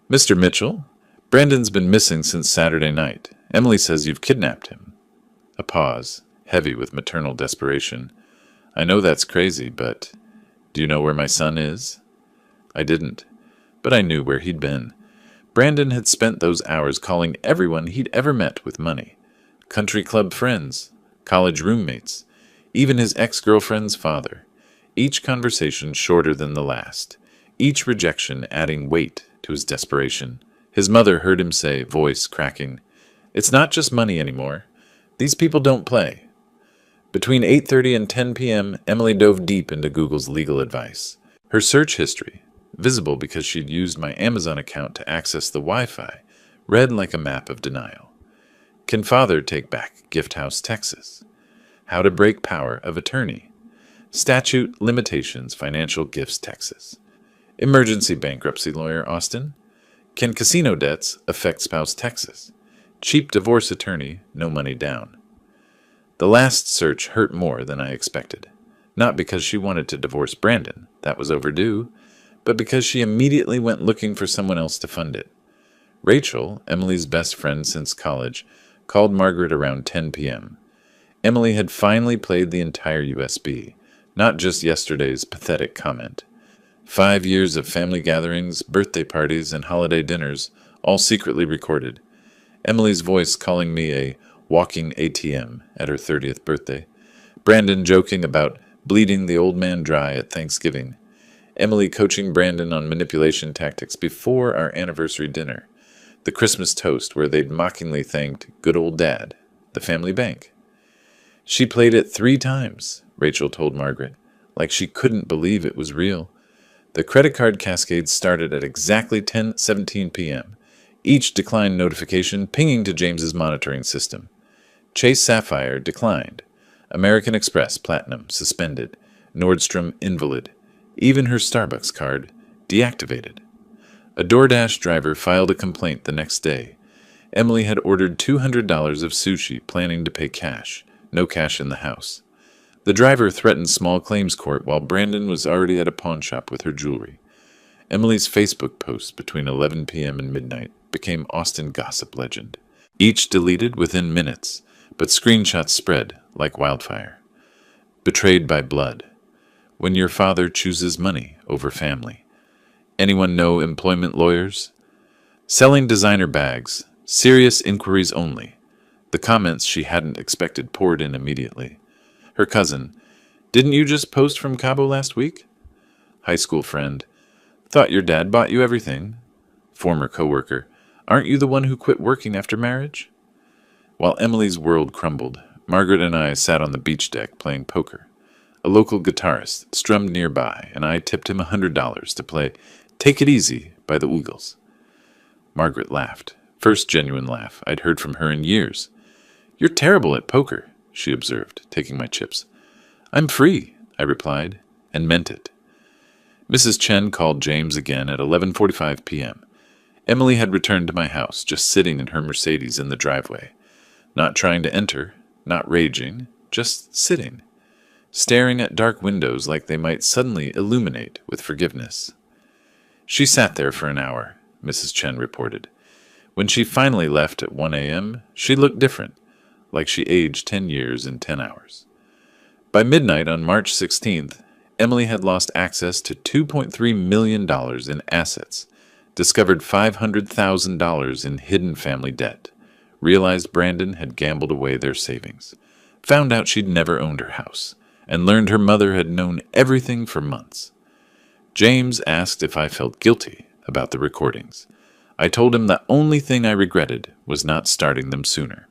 Mr. Mitchell, Brandon's been missing since Saturday night. Emily says you've kidnapped him. A pause, heavy with maternal desperation. I know that's crazy, but do you know where my son is? I didn't, but I knew where he'd been. Brandon had spent those hours calling everyone he'd ever met with money. Country club friends, college roommates, even his ex-girlfriend's father. Each conversation shorter than the last. Each rejection adding weight to his desperation. His mother heard him say, voice cracking, "It's not just money anymore. These people don't play." Between 8:30 and 10 p.m., Emily dove deep into Google's legal advice. Her search history, visible because she'd used my Amazon account to access the Wi-Fi, read like a map of denial. Can father take back Gift House, Texas? How to break power of attorney. Statute limitations, financial gifts, Texas. Emergency bankruptcy lawyer, Austin. Can casino debts affect spouse, Texas? Cheap divorce attorney, no money down. The last search hurt more than I expected. Not because she wanted to divorce Brandon, that was overdue, but because she immediately went looking for someone else to fund it. Rachel, Emily's best friend since college, called Margaret around 10 p.m. Emily had finally played the entire USB, not just yesterday's pathetic comment. 5 years of family gatherings, birthday parties, and holiday dinners, all secretly recorded. Emily's voice calling me a walking ATM at her 30th birthday. Brandon joking about bleeding the old man dry at Thanksgiving. Emily coaching Brandon on manipulation tactics before our anniversary dinner. The Christmas toast where they'd mockingly thanked good old dad, the family bank. She played it 3 times, Rachel told Margaret, like she couldn't believe it was real. The credit card cascade started at exactly 10:17 p.m., each declined notification pinging to James's monitoring system. Chase Sapphire declined. American Express Platinum suspended. Nordstrom invalid. Even her Starbucks card deactivated. A DoorDash driver filed a complaint the next day. Emily had ordered $200 of sushi, planning to pay cash. No cash in the house. The driver threatened small claims court while Brandon was already at a pawn shop with her jewelry. Emily's Facebook posts between 11 p.m. and midnight became Austin gossip legend. Each deleted within minutes, but screenshots spread like wildfire. Betrayed by blood. When your father chooses money over family. Anyone know employment lawyers? Selling designer bags. Serious inquiries only. The comments she hadn't expected poured in immediately. Her cousin, "Didn't you just post from Cabo last week?" High school friend, "Thought your dad bought you everything." Former coworker, "Aren't you the one who quit working after marriage?" While Emily's world crumbled, Margaret and I sat on the beach deck playing poker. A local guitarist strummed nearby, and I tipped him $100 to play "Take It Easy" by the Eagles. Margaret laughed. First genuine laugh I'd heard from her in years. "You're terrible at poker," she observed, taking my chips. "I'm free," I replied, and meant it. Mrs. Chen called James again at 11:45 p.m. Emily had returned to my house, just sitting in her Mercedes in the driveway. Not trying to enter, not raging, just sitting, staring at dark windows like they might suddenly illuminate with forgiveness. She sat there for an hour, Mrs. Chen reported. When she finally left at 1 a.m., she looked different, like she aged 10 years in 10 hours. By midnight on March 16th, Emily had lost access to $2.3 million in assets, discovered $500,000 in hidden family debt, realized Brandon had gambled away their savings, found out she'd never owned her house, and learned her mother had known everything for months. James asked if I felt guilty about the recordings. I told him the only thing I regretted was not starting them sooner.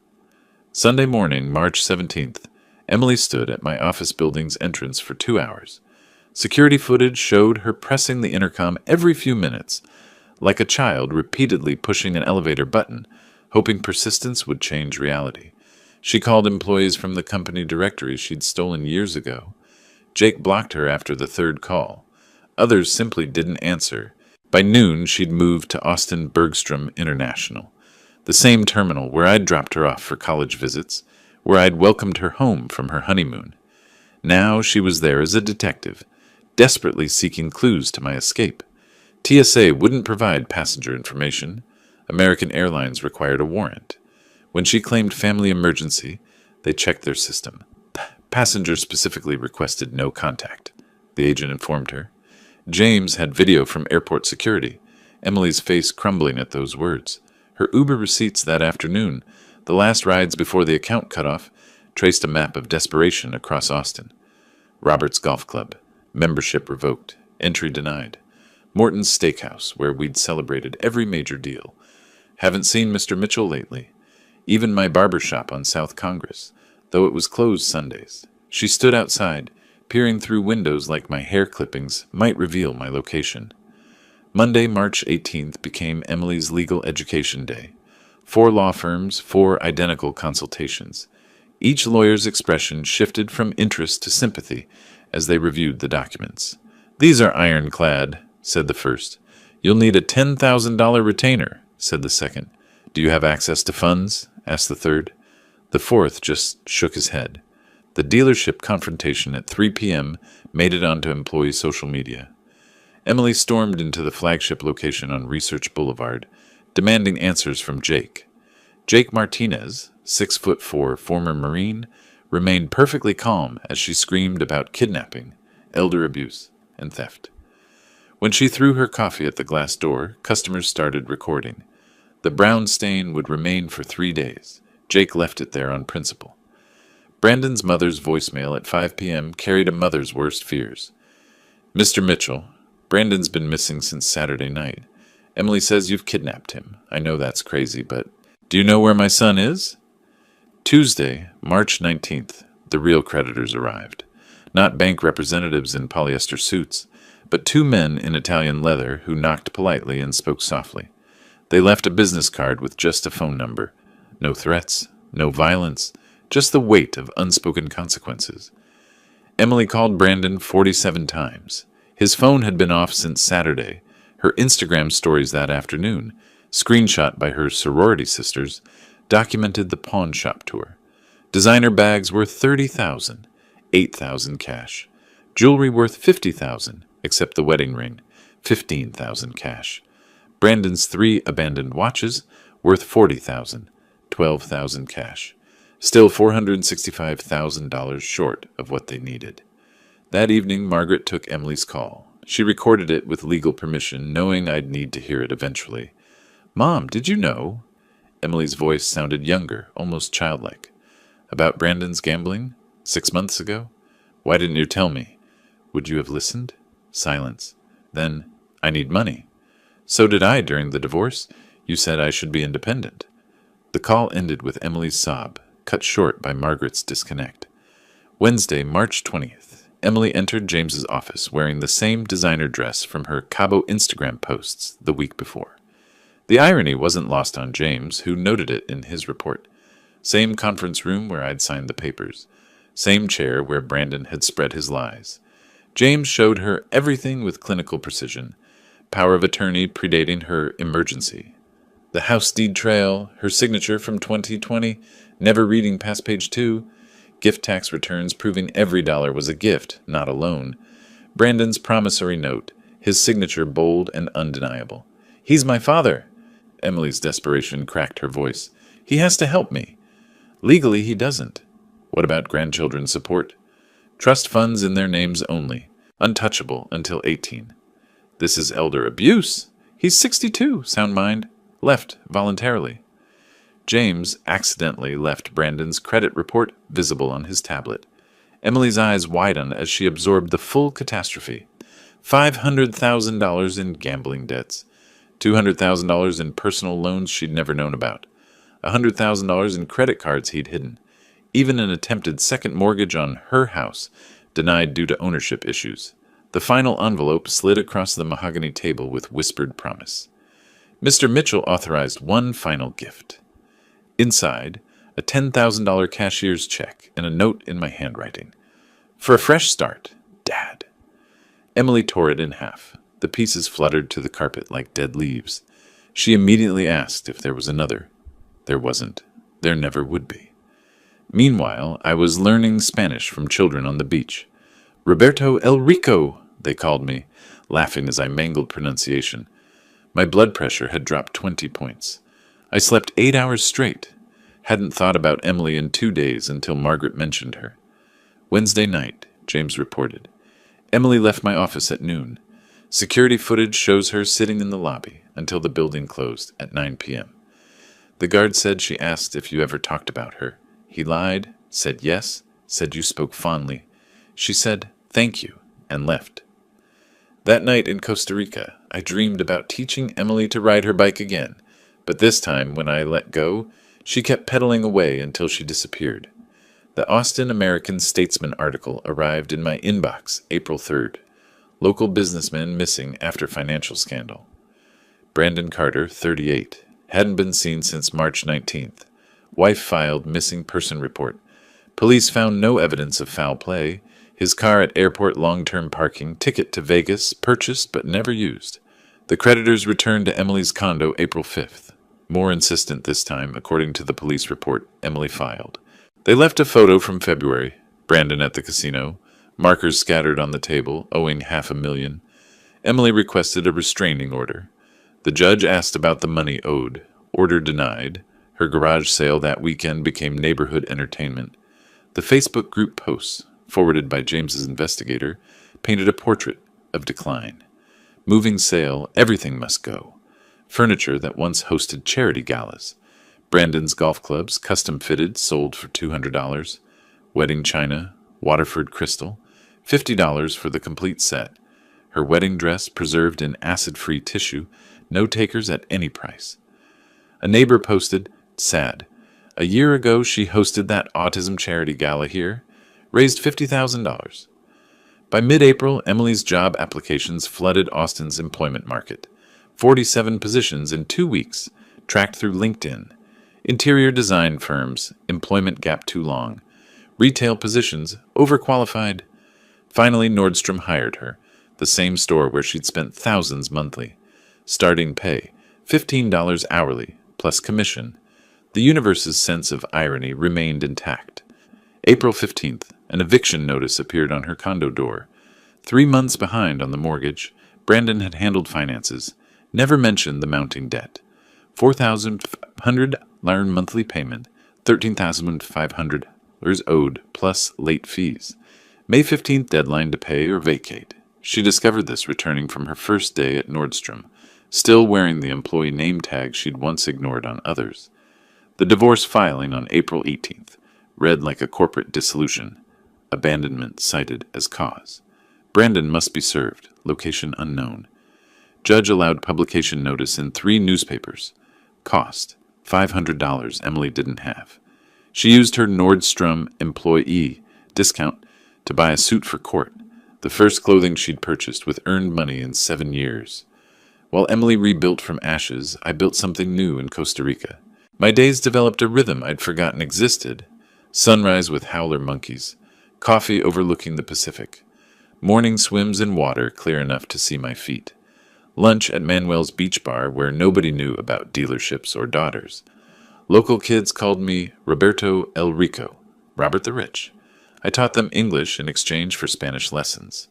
Sunday morning, March 17th, Emily stood at my office building's entrance for 2 hours. Security footage showed her pressing the intercom every few minutes, like a child repeatedly pushing an elevator button, hoping persistence would change reality. She called employees from the company directory she'd stolen years ago. Jake blocked her after the 3rd call. Others simply didn't answer. By noon, she'd moved to Austin Bergstrom International, the same terminal where I'd dropped her off for college visits, where I'd welcomed her home from her honeymoon. Now she was there as a detective, desperately seeking clues to my escape. TSA wouldn't provide passenger information. American Airlines required a warrant. When she claimed family emergency, they checked their system. Passengers specifically requested no contact, the agent informed her. James had video from airport security, Emily's face crumbling at those words. Her Uber receipts that afternoon, the last rides before the account cut off, traced a map of desperation across Austin. Robert's Golf Club, membership revoked, entry denied. Morton's Steakhouse, where we'd celebrated every major deal. Haven't seen Mr. Mitchell lately. Even my barber shop on South Congress, though it was closed Sundays. She stood outside, peering through windows like my hair clippings might reveal my location. Monday, March 18th became Emily's legal education day. 4 law firms, 4 identical consultations. Each lawyer's expression shifted from interest to sympathy as they reviewed the documents. "These are ironclad," said the first. "You'll need a $10,000 retainer," said the second. "Do you have access to funds?" asked the third. The fourth just shook his head. The dealership confrontation at 3 p.m. made it onto employee social media. Emily stormed into the flagship location on Research Boulevard, demanding answers from Jake. Jake Martinez, 6'4" former Marine, remained perfectly calm as she screamed about kidnapping, elder abuse, and theft. When she threw her coffee at the glass door, customers started recording. The brown stain would remain for 3 days. Jake left it there on principle. Brandon's mother's voicemail at 5 p.m. carried a mother's worst fears. "Mr. Mitchell, Brandon's been missing since Saturday night. Emily says you've kidnapped him. I know that's crazy, but do you know where my son is?" Tuesday, March 19th, the real creditors arrived. Not bank representatives in polyester suits, but 2 men in Italian leather who knocked politely and spoke softly. They left a business card with just a phone number. No threats, no violence, just the weight of unspoken consequences. Emily called Brandon 47 times. His phone had been off since Saturday. Her Instagram stories that afternoon, screenshot by her sorority sisters, documented the pawn shop tour. Designer bags worth $30,000, $8,000 cash. Jewelry worth $50,000, except the wedding ring, $15,000 cash. Brandon's 3 abandoned watches worth $40,000, $12,000 cash. Still $465,000 short of what they needed. That evening, Margaret took Emily's call. She recorded it with legal permission, knowing I'd need to hear it eventually. "Mom, did you know?" Emily's voice sounded younger, almost childlike. "About Brandon's gambling? 6 months ago? Why didn't you tell me? Would you have listened?" Silence. Then, "I need money." "So did I during the divorce. You said I should be independent." The call ended with Emily's sob, cut short by Margaret's disconnect. Wednesday, March 20th. Emily entered James's office wearing the same designer dress from her Cabo Instagram posts the week before. The irony wasn't lost on James, who noted it in his report. Same conference room where I'd signed the papers. Same chair where Brandon had spread his lies. James showed her everything with clinical precision. Power of attorney predating her emergency. The house deed trail, her signature from 2020, never reading past page 2, gift tax returns proving every dollar was a gift, not a loan. Brandon's promissory note, his signature bold and undeniable. "He's my father." Emily's desperation cracked her voice. "He has to help me." "Legally, he doesn't." "What about grandchildren support?" "Trust funds in their names only, untouchable until 18. "This is elder abuse." "He's 62, sound mind. Left voluntarily." James accidentally left Brandon's credit report visible on his tablet. Emily's eyes widened as she absorbed the full catastrophe. $500,000 in gambling debts. $200,000 in personal loans she'd never known about. $100,000 in credit cards he'd hidden. Even an attempted second mortgage on her house, denied due to ownership issues. The final envelope slid across the mahogany table with whispered promise. Mr. Mitchell authorized one final gift. Inside, a $10,000 cashier's check and a note in my handwriting. "For a fresh start, Dad." Emily tore it in half. The pieces fluttered to the carpet like dead leaves. She immediately asked if there was another. There wasn't. There never would be. Meanwhile, I was learning Spanish from children on the beach. Roberto El Rico, they called me, laughing as I mangled pronunciation. My blood pressure had dropped 20 points. I slept 8 hours straight. Hadn't thought about Emily in 2 days until Margaret mentioned her. Wednesday night, James reported. Emily left my office at noon. Security footage shows her sitting in the lobby until the building closed at 9 p.m. The guard said she asked if you ever talked about her. He lied, said yes, said you spoke fondly. She said, "Thank you," and left. That night in Costa Rica, I dreamed about teaching Emily to ride her bike again, but this time, when I let go, she kept pedaling away until she disappeared. The Austin American-Statesman article arrived in my inbox April 3rd. Local businessman missing after financial scandal. Brandon Carter, 38, hadn't been seen since March 19th. Wife filed missing person report. Police found no evidence of foul play. His car at airport long-term parking, ticket to Vegas, purchased but never used. The creditors returned to Emily's condo April 5th. More insistent this time, according to the police report Emily filed. They left a photo from February, Brandon at the casino, markers scattered on the table, owing $500,000. Emily requested a restraining order. The judge asked about the money owed. Order denied. Her garage sale that weekend became neighborhood entertainment. The Facebook group posts, forwarded by James's investigator, painted a portrait of decline. Moving sale, everything must go. Furniture that once hosted charity galas. Brandon's golf clubs, custom fitted, sold for $200. Wedding china, Waterford crystal, $50 for the complete set. Her wedding dress preserved in acid-free tissue, no takers at any price. A neighbor posted, "Sad. A year ago she hosted that autism charity gala here, raised $50,000. By mid-April, Emily's job applications flooded Austin's employment market. 47 positions in 2 weeks, tracked through LinkedIn. Interior design firms, employment gap too long. Retail positions, overqualified. Finally, Nordstrom hired her, the same store where she'd spent thousands monthly. Starting pay, $15 hourly, plus commission. The universe's sense of irony remained intact. April 15th, an eviction notice appeared on her condo door. 3 months behind on the mortgage, Brandon had handled finances, never mentioned the mounting debt. $4,500 monthly payment, $13,500 owed, plus late fees. May 15th deadline to pay or vacate. She discovered this returning from her first day at Nordstrom, still wearing the employee name tag she'd once ignored on others. The divorce filing on April 18th read like a corporate dissolution. Abandonment cited as cause. Brandon must be served. Location unknown. Judge allowed publication notice in 3 newspapers. Cost, $500 Emily didn't have. She used her Nordstrom employee discount to buy a suit for court, the first clothing she'd purchased with earned money in 7 years. While Emily rebuilt from ashes, I built something new in Costa Rica. My days developed a rhythm I'd forgotten existed. Sunrise with howler monkeys. Coffee overlooking the Pacific. Morning swims in water clear enough to see my feet. Lunch at Manuel's beach bar where nobody knew about dealerships or daughters. Local kids called me Roberto El Rico, Robert the Rich. I taught them English in exchange for Spanish lessons.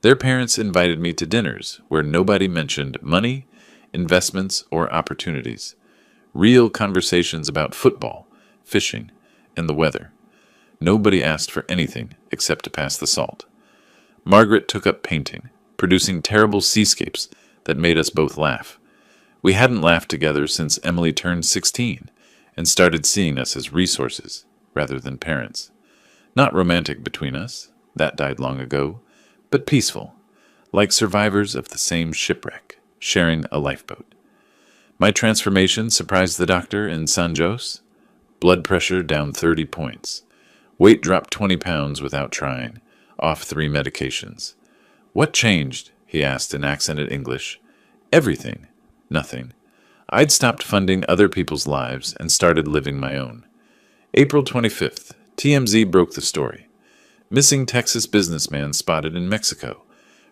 Their parents invited me to dinners where nobody mentioned money, investments, or opportunities. Real conversations about football, fishing, and the weather. Nobody asked for anything except to pass the salt. Margaret took up painting, producing terrible seascapes that made us both laugh. We hadn't laughed together since Emily turned 16 and started seeing us as resources rather than parents. Not romantic between us, that died long ago, but peaceful, like survivors of the same shipwreck, sharing a lifeboat. My transformation surprised the doctor in San Jose. Blood pressure down 30 points. Weight dropped 20 pounds without trying, off 3 medications. "What changed?" he asked in accented English. "Everything. Nothing. I'd stopped funding other people's lives and started living my own." April 25th, TMZ broke the story. Missing Texas businessman spotted in Mexico.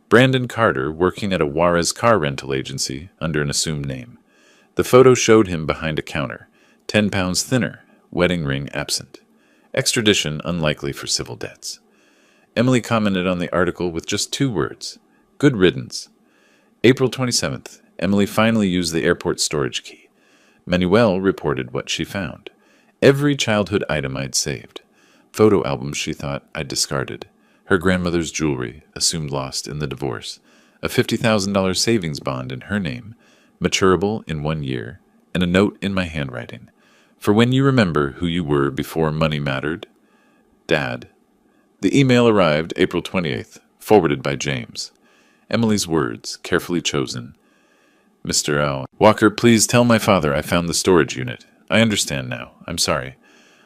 Brandon Carter working at a Juarez car rental agency under an assumed name. The photo showed him behind a counter, 10 pounds thinner, wedding ring absent. Extradition unlikely for civil debts. Emily commented on the article with just 2 words. Good riddance. April 27th. Emily finally used the airport storage key. Manuel reported what she found. Every childhood item I'd saved. Photo albums she thought I'd discarded. Her grandmother's jewelry, assumed lost in the divorce. A $50,000 savings bond in her name, maturable in 1 year, and a note in my handwriting. For when you remember who you were before money mattered. Dad. The email arrived April 28th, forwarded by James. Emily's words, carefully chosen. Mr. L. Walker, please tell my father I found the storage unit. I understand now. I'm sorry.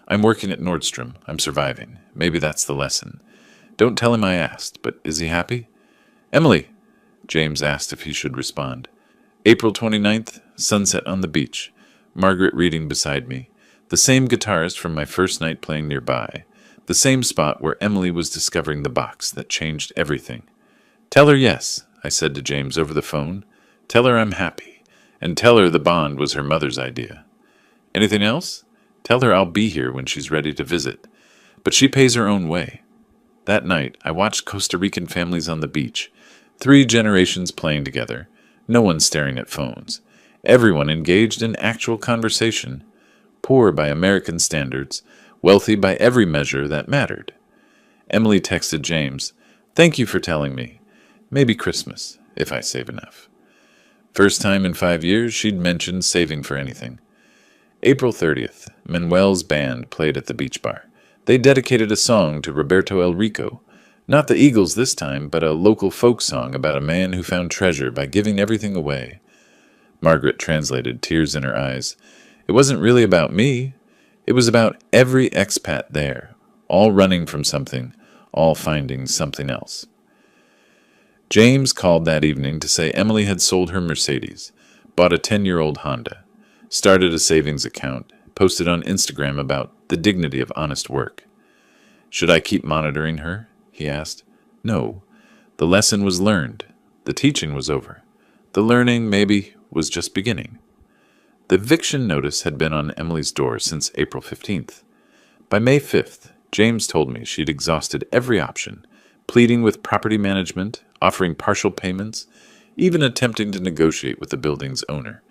I'm working at Nordstrom. I'm surviving. Maybe that's the lesson. Don't tell him I asked, but is he happy? Emily, James asked if he should respond. April 29th, sunset on the beach. Margaret reading beside me. The same guitarist from my first night playing nearby. The same spot where Emily was discovering the box that changed everything. Tell her yes, I said to James over the phone. Tell her I'm happy. And tell her the bond was her mother's idea. Anything else? Tell her I'll be here when she's ready to visit. But she pays her own way. That night, I watched Costa Rican families on the beach. 3 generations playing together. No one staring at phones. Everyone engaged in actual conversation. Poor by American standards. Wealthy by every measure that mattered. Emily texted James, Thank you for telling me. Maybe Christmas, if I save enough. First time in 5 years she'd mentioned saving for anything. April 30th, Manuel's band played at the beach bar. They dedicated a song to Roberto El Rico. Not the Eagles this time, but a local folk song about a man who found treasure by giving everything away. Margaret translated, tears in her eyes. It wasn't really about me. It was about every expat there, all running from something, all finding something else. James called that evening to say Emily had sold her Mercedes, bought a 10-year-old Honda, started a savings account, posted on Instagram about the dignity of honest work. Should I keep monitoring her? He asked. No. The lesson was learned. The teaching was over. The learning, maybe, was just beginning. The eviction notice had been on Emily's door since April 15th. By May 5th, James told me she'd exhausted every option, pleading with property management, offering partial payments, even attempting to negotiate with the building's owner.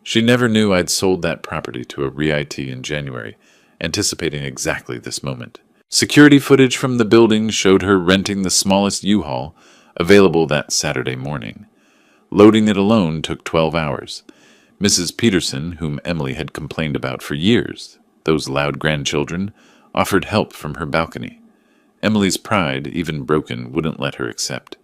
She never knew I'd sold that property to a REIT in January, anticipating exactly this moment. Security footage from the building showed her renting the smallest U-Haul available that Saturday morning. Loading it alone took 12 hours. Mrs. Peterson, whom Emily had complained about for years, those loud grandchildren, offered help from her balcony. Emily's pride, even broken, wouldn't let her accept.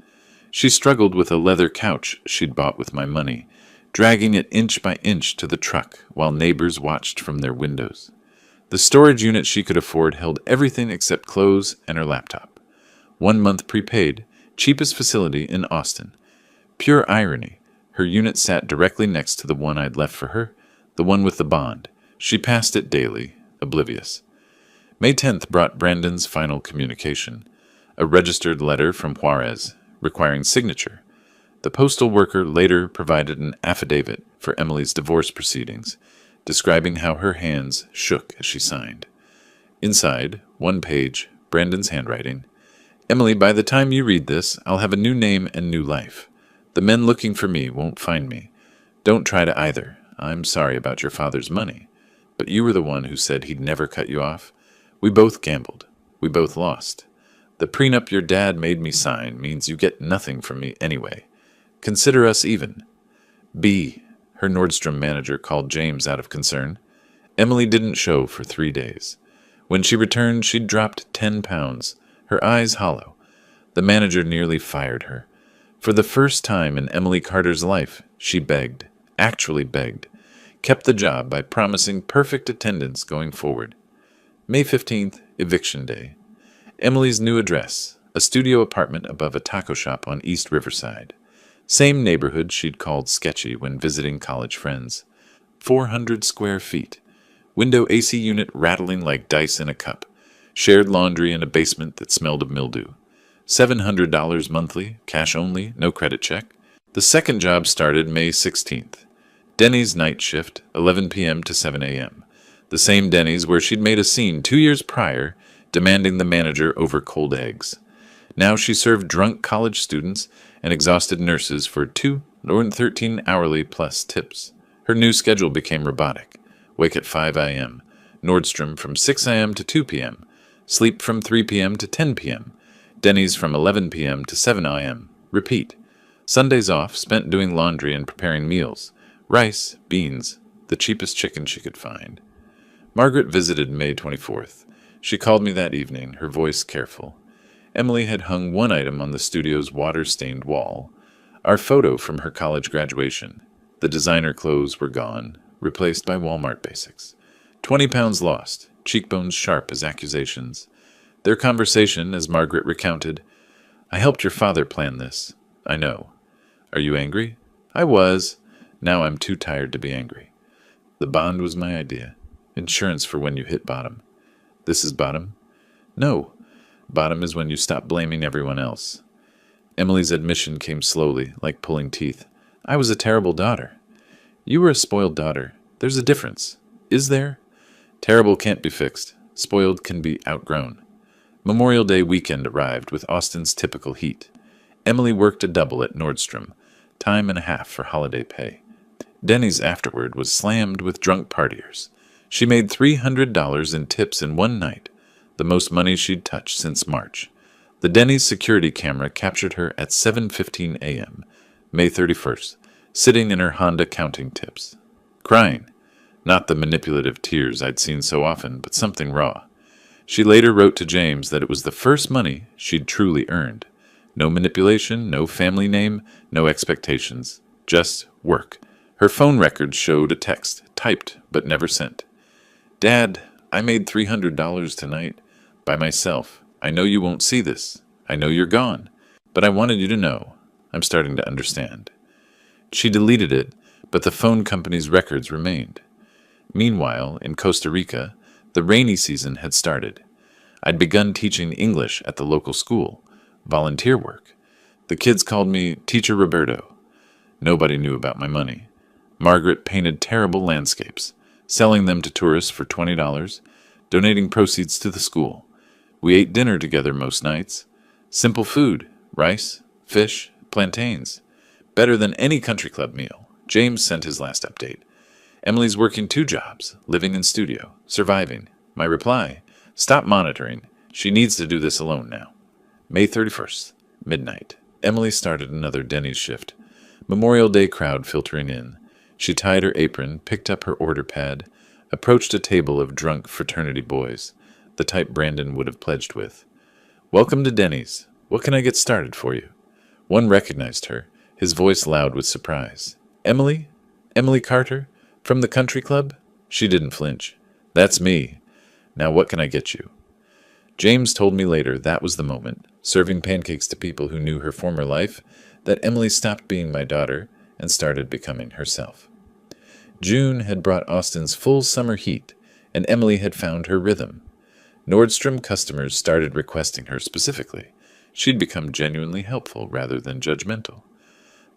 She struggled with a leather couch she'd bought with my money, dragging it inch by inch to the truck while neighbors watched from their windows. The storage unit she could afford held everything except clothes and her laptop. 1 month prepaid, cheapest facility in Austin. Pure irony. Her unit sat directly next to the one I'd left for her, the one with the bond. She passed it daily, oblivious. May 10th brought Brandon's final communication, a registered letter from Juarez, requiring signature. The postal worker later provided an affidavit for Emily's divorce proceedings, describing how her hands shook as she signed. Inside, 1 page, Brandon's handwriting. Emily, by the time you read this, I'll have a new name and new life. The men looking for me won't find me. Don't try to either. I'm sorry about your father's money. But you were the one who said he'd never cut you off. We both gambled. We both lost. The prenup your dad made me sign means you get nothing from me anyway. Consider us even. B. Her Nordstrom manager called James out of concern. Emily didn't show for 3 days. When she returned, she'd dropped 10 pounds, her eyes hollow. The manager nearly fired her. For the first time in Emily Carter's life, she begged, actually begged, kept the job by promising perfect attendance going forward. May 15th, eviction day. Emily's new address, a studio apartment above a taco shop on East Riverside. Same neighborhood she'd called sketchy when visiting college friends. 400 square feet. Window AC unit rattling like dice in a cup. Shared laundry in a basement that smelled of mildew. $700 monthly, cash only, no credit check. The second job started May 16th. Denny's night shift, 11 p.m. to 7 a.m. The same Denny's where she'd made a scene 2 years prior, demanding the manager over cold eggs. Now she served drunk college students and exhausted nurses for 213 hourly plus tips. Her new schedule became robotic. Wake at 5 a.m., Nordstrom from 6 a.m. to 2 p.m., sleep from 3 p.m. to 10 p.m., Denny's from 11 p.m. to 7 a.m., repeat. Sundays off spent doing laundry and preparing meals. Rice, beans, the cheapest chicken she could find. Margaret visited May 24th. She called me that evening, her voice careful. Emily had hung one item on the studio's water-stained wall, our photo from her college graduation. The designer clothes were gone, replaced by Walmart basics. 20 pounds lost, cheekbones sharp as accusations. Their conversation, as Margaret recounted, "I helped your father plan this. I know. Are you angry? I was. Now I'm too tired to be angry. The bond was my idea. Insurance for when you hit bottom. This is bottom? No. Bottom is when you stop blaming everyone else." Emily's admission came slowly, like pulling teeth. "I was a terrible daughter." "You were a spoiled daughter. There's a difference. Is there?" "Terrible can't be fixed. Spoiled can be outgrown." Memorial Day weekend arrived with Austin's typical heat. Emily worked a double at Nordstrom, time and a half for holiday pay. Denny's afterward was slammed with drunk partiers. She made $300 in tips in one night, the most money she'd touched since March. The Denny's security camera captured her at 7:15 a.m., May 31st, sitting in her Honda counting tips. Crying. Not the manipulative tears I'd seen so often, but something raw. She later wrote to James that it was the first money she'd truly earned. No manipulation, no family name, no expectations. Just work. Her phone records showed a text, typed but never sent. "Dad, I made $300 tonight. By myself. I know you won't see this. I know you're gone. But I wanted you to know. I'm starting to understand." She deleted it, but the phone company's records remained. Meanwhile, in Costa Rica, the rainy season had started. I'd begun teaching English at the local school, volunteer work. The kids called me Teacher Roberto. Nobody knew about my money. Margaret painted terrible landscapes, selling them to tourists for $20, donating proceeds to the school. We ate dinner together most nights. Simple food, rice, fish, plantains. Better than any country club meal. James sent his last update. Emily's working 2 jobs, living in studio, surviving. My reply, stop monitoring. She needs to do this alone now. May 31st, midnight. Emily started another Denny's shift. Memorial Day crowd filtering in. She tied her apron, picked up her order pad, approached a table of drunk fraternity boys, the type Brandon would have pledged with. "Welcome to Denny's. What can I get started for you?" One recognized her, his voice loud with surprise. "Emily? Emily Carter? From the country club?" She didn't flinch. "That's me. Now what can I get you?" James told me later that was the moment, serving pancakes to people who knew her former life, that Emily stopped being my daughter and started becoming herself. June had brought Austin's full summer heat, and Emily had found her rhythm. Nordstrom customers started requesting her specifically. She'd become genuinely helpful rather than judgmental.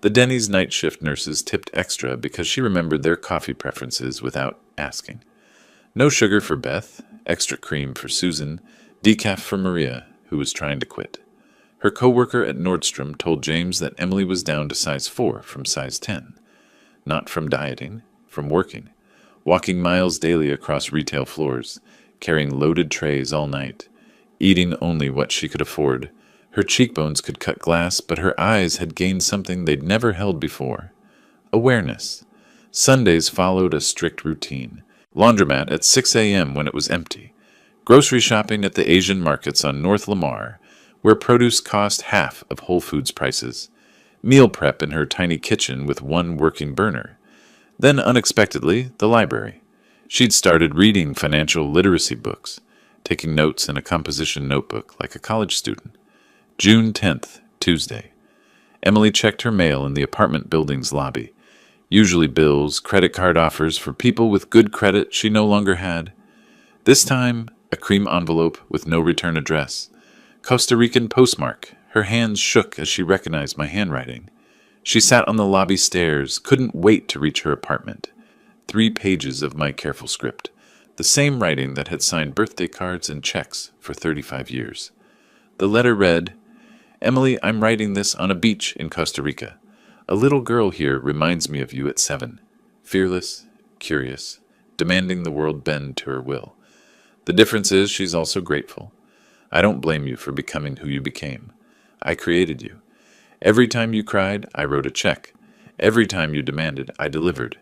The Denny's night shift nurses tipped extra because she remembered their coffee preferences without asking. No sugar for Beth, extra cream for Susan, decaf for Maria, who was trying to quit. Her coworker at Nordstrom told James that Emily was down to size 4 from size 10. Not from dieting, from working. Walking miles daily across retail floors, carrying loaded trays all night, eating only what she could afford. Her cheekbones could cut glass, but her eyes had gained something they'd never held before. Awareness. Sundays followed a strict routine. Laundromat at 6 a.m. when it was empty. Grocery shopping at the Asian markets on North Lamar, where produce cost half of Whole Foods prices. Meal prep in her tiny kitchen with one working burner. Then, unexpectedly, the library. She'd started reading financial literacy books, taking notes in a composition notebook like a college student. June 10th, Tuesday. Emily checked her mail in the apartment building's lobby. Usually bills, credit card offers for people with good credit she no longer had. This time, a cream envelope with no return address. Costa Rican postmark. Her hands shook as she recognized my handwriting. She sat on the lobby stairs, couldn't wait to reach her apartment. 3 pages of my careful script. the same writing that had signed birthday cards and checks for 35 years. The letter read, "Emily, I'm writing this on a beach in Costa Rica. A little girl here reminds me of you at 7. Fearless, curious, demanding the world bend to her will. The difference is she's also grateful. I don't blame you for becoming who you became. I created you. Every time you cried, I wrote a check. Every time you demanded, I delivered.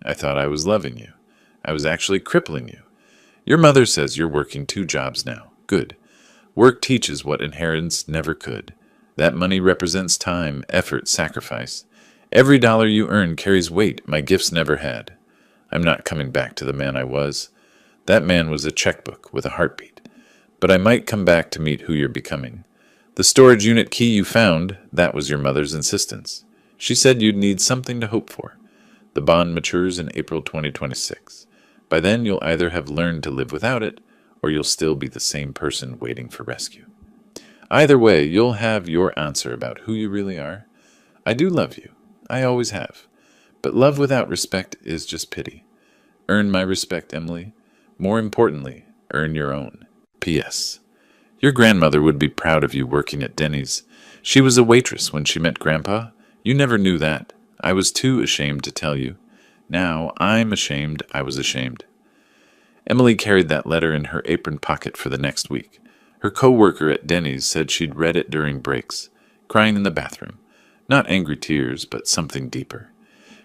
I thought I was loving you. I was actually crippling you. Your mother says you're working 2 jobs now. Good. Work teaches what inheritance never could. That money represents time, effort, sacrifice. Every dollar you earn carries weight my gifts never had. I'm not coming back to the man I was. That man was a checkbook with a heartbeat. But I might come back to meet who you're becoming. The storage unit key you found, that was your mother's insistence. She said you'd need something to hope for. The bond matures in April 2026. By then, you'll either have learned to live without it, or you'll still be the same person waiting for rescue. Either way, you'll have your answer about who you really are. I do love you. I always have. But love without respect is just pity. Earn my respect, Emily. More importantly, earn your own. P.S. Your grandmother would be proud of you working at Denny's. She was a waitress when she met Grandpa. You never knew that. I was too ashamed to tell you. Now I'm ashamed I was ashamed. Emily carried that letter in her apron pocket for the next week. Her co-worker at Denny's said she'd read it during breaks, crying in the bathroom. Not angry tears, but something deeper.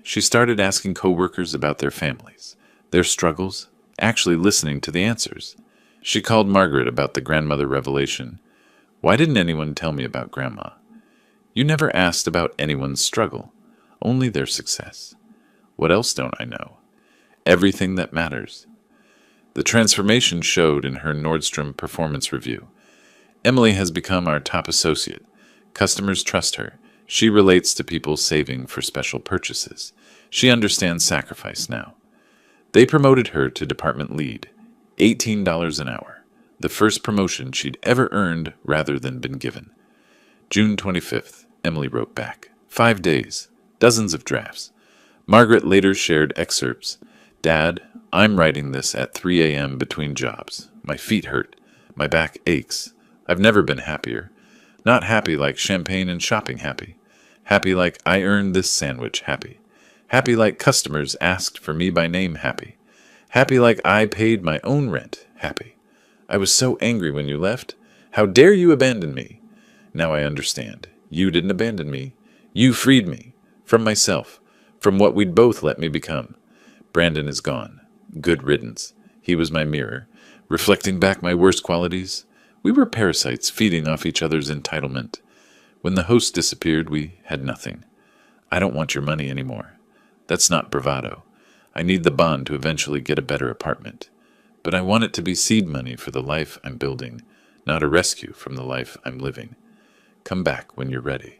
She started asking co-workers about their families, their struggles, actually listening to the answers. She called Margaret about the grandmother revelation. Why didn't anyone tell me about Grandma? You never asked about anyone's struggle, only their success. What else don't I know? Everything that matters. The transformation showed in her Nordstrom performance review. Emily has become our top associate. Customers trust her. She relates to people saving for special purchases. She understands sacrifice now. They promoted her to department lead, $18 an hour, the first promotion she'd ever earned rather than been given. June 25th, Emily wrote back. 5 days, dozens of drafts. Margaret later shared excerpts. Dad, I'm writing this at 3 a.m. between jobs. My feet hurt. My back aches. I've never been happier. Not happy like champagne and shopping happy. Happy like I earned this sandwich happy. Happy like customers asked for me by name happy. Happy like I paid my own rent happy. I was so angry when you left. How dare you abandon me? Now I understand. You didn't abandon me. You freed me. From myself. From what we'd both let me become. Brandon is gone. Good riddance. He was my mirror, reflecting back my worst qualities. We were parasites feeding off each other's entitlement. When the host disappeared, we had nothing. I don't want your money anymore. That's not bravado. I need the bond to eventually get a better apartment. But I want it to be seed money for the life I'm building, not a rescue from the life I'm living. Come back when you're ready.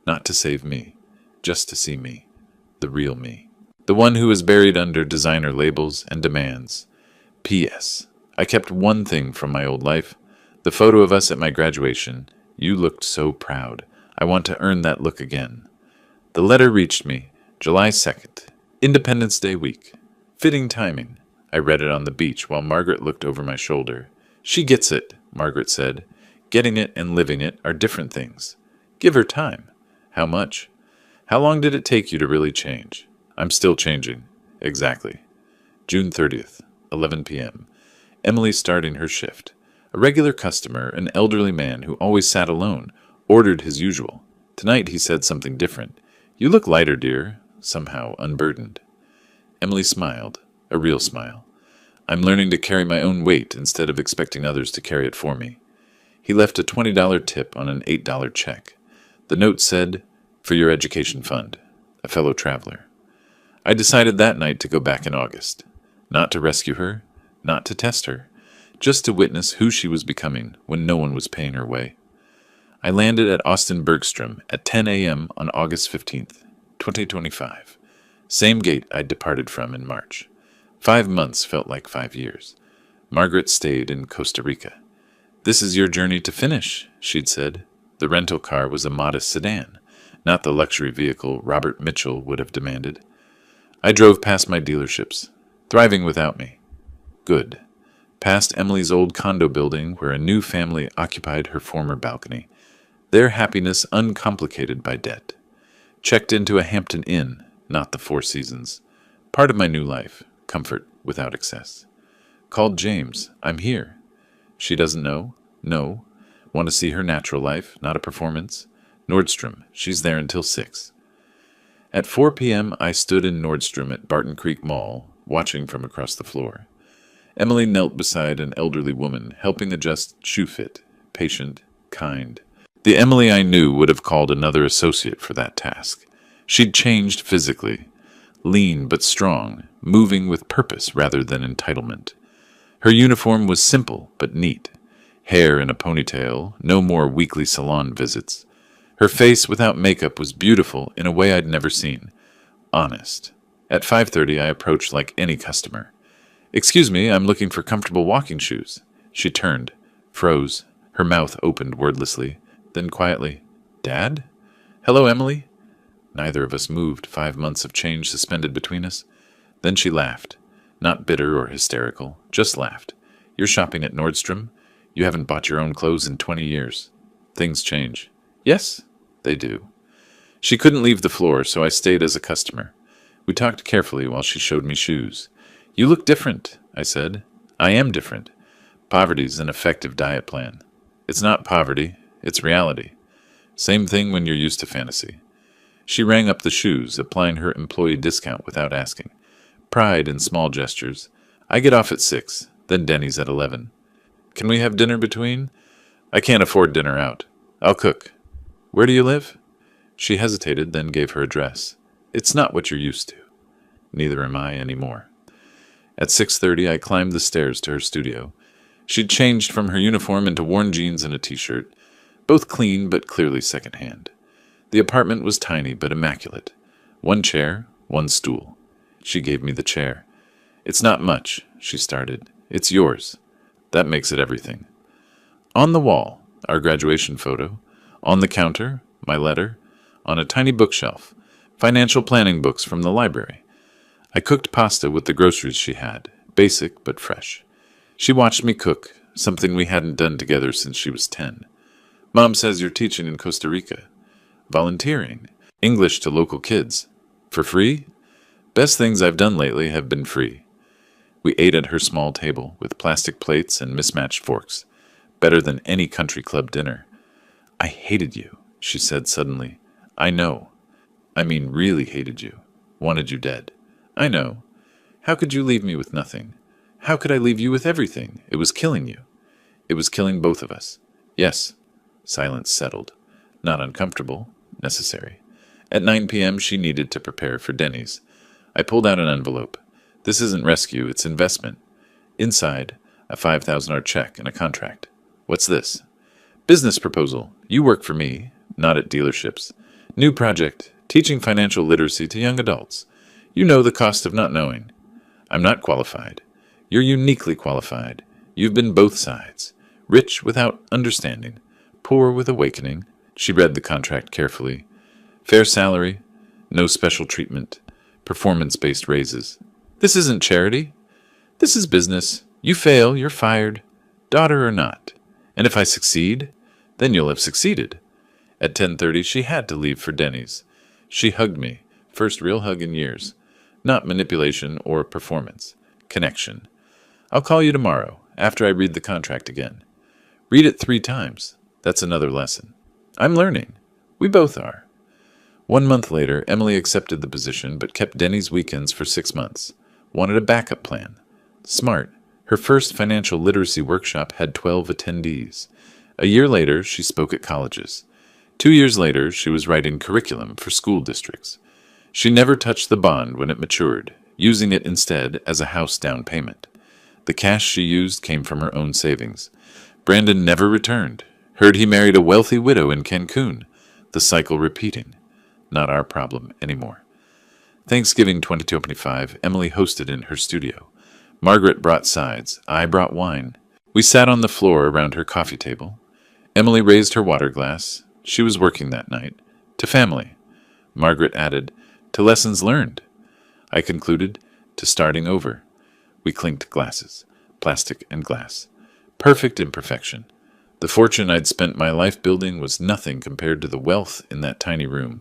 Not to save me, just to see me, the real me. The one who is buried under designer labels and demands. P.S. I kept one thing from my old life. The photo of us at my graduation. You looked so proud. I want to earn that look again. The letter reached me, July 2nd, Independence Day week. Fitting timing. I read it on the beach while Margaret looked over my shoulder. She gets it, Margaret said. Getting it and living it are different things. Give her time. How much? How long did it take you to really change? I'm still changing. Exactly. June 30th, 11 p.m. Emily starting her shift. A regular customer, an elderly man who always sat alone, ordered his usual. Tonight he said something different. You look lighter, dear, somehow unburdened. Emily smiled, a real smile. I'm learning to carry my own weight instead of expecting others to carry it for me. He left a $20 tip on an $8 check. The note said, "For your education fund, a fellow traveler." I decided that night to go back in August. Not to rescue her, not to test her, just to witness who she was becoming when no one was paying her way. I landed at Austin Bergstrom at 10 a.m. on August 15th, 2025. Same gate I'd departed from in March. 5 months felt like 5 years. Margaret stayed in Costa Rica. This is your journey to finish, she'd said. The rental car was a modest sedan, not the luxury vehicle Robert Mitchell would have demanded. I drove past my dealerships, thriving without me. Good. Past Emily's old condo building where a new family occupied her former balcony, their happiness uncomplicated by debt. Checked into a Hampton Inn, not the Four Seasons. Part of my new life, comfort without excess. Called James. I'm here. She doesn't know? No. Want to see her natural life, not a performance? Nordstrom. She's there until 6. At 4 p.m., I stood in Nordstrom at Barton Creek Mall, watching from across the floor. Emily knelt beside an elderly woman, helping adjust shoe fit, patient, kind. The Emily I knew would have called another associate for that task. She'd changed physically, lean but strong, moving with purpose rather than entitlement. Her uniform was simple but neat. Hair in a ponytail, no more weekly salon visits. Her face without makeup was beautiful in a way I'd never seen. Honest. At 5:30 I approached like any customer. "Excuse me, I'm looking for comfortable walking shoes." She turned, froze, her mouth opened wordlessly, then quietly, "Dad? Hello, Emily?" Neither of us moved, 5 months of change suspended between us. Then she laughed. Not bitter or hysterical, just laughed. "You're shopping at Nordstrom? You haven't bought your own clothes in 20 years. Things change." "Yes, they do." She couldn't leave the floor, so I stayed as a customer. We talked carefully while she showed me shoes. "You look different," I said. "I am different. Poverty's an effective diet plan." "It's not poverty, it's reality. Same thing when you're used to fantasy." She rang up the shoes, applying her employee discount without asking. Pride in small gestures. "I get off at 6, then Denny's at 11. Can we have dinner between?" "I can't afford dinner out. I'll cook." "Where do you live?" She hesitated, then gave her address. "It's not what you're used to." Neither am I anymore. At 6:30, I climbed the stairs to her studio. She'd changed from her uniform into worn jeans and a t-shirt, both clean but clearly secondhand. The apartment was tiny but immaculate. 1 chair, 1 stool. She gave me the chair. "It's not much," she started. "It's yours." That makes it everything. On the wall, our graduation photo. On the counter, my letter. On a tiny bookshelf, financial planning books from the library. I cooked pasta with the groceries she had, basic but fresh. She watched me cook, something we hadn't done together since she was 10. "Mom says you're teaching in Costa Rica." "Volunteering. English to local kids. For free?" "Best things I've done lately have been free." We ate at her small table, with plastic plates and mismatched forks. Better than any country club dinner. "I hated you," she said suddenly. "I know. I mean really hated you. Wanted you dead." "I know. How could you leave me with nothing? How could I leave you with everything? It was killing you." "It was killing both of us." "Yes." Silence settled. Not uncomfortable. Necessary. At 9 p.m. she needed to prepare for Denny's. I pulled out an envelope. "This isn't rescue, it's investment." Inside, a $5,000 check and a contract. "What's this?" "Business proposal. You work for me, not at dealerships. New project, teaching financial literacy to young adults. You know the cost of not knowing." "I'm not qualified." "You're uniquely qualified. You've been both sides. Rich without understanding. Poor with awakening." She read the contract carefully. "Fair salary. No special treatment. Performance-based raises." "This isn't charity. This is business. You fail, you're fired. Daughter or not. And if I succeed, then you'll have succeeded." At 10:30, she had to leave for Denny's. She hugged me. First real hug in years. Not manipulation or performance. Connection. "I'll call you tomorrow, after I read the contract again." "Read it 3 times. That's another lesson." "I'm learning. We both are." 1 month later, Emily accepted the position but kept Denny's weekends for 6 months. Wanted a backup plan. Smart. Her first financial literacy workshop had 12 attendees. A year later, she spoke at colleges. 2 years later, she was writing curriculum for school districts. She never touched the bond when it matured, using it instead as a house down payment. The cash she used came from her own savings. Brandon never returned. Heard he married a wealthy widow in Cancun. The cycle repeating. Not our problem anymore. Thanksgiving 2025, Emily hosted in her studio. Margaret brought sides. I brought wine. We sat on the floor around her coffee table. Emily raised her water glass. She was working that night. To family. Margaret added, to lessons learned. I concluded, to starting over. We clinked glasses. plastic and glass. Perfect imperfection. The fortune I'd spent my life building was nothing compared to the wealth in that tiny room,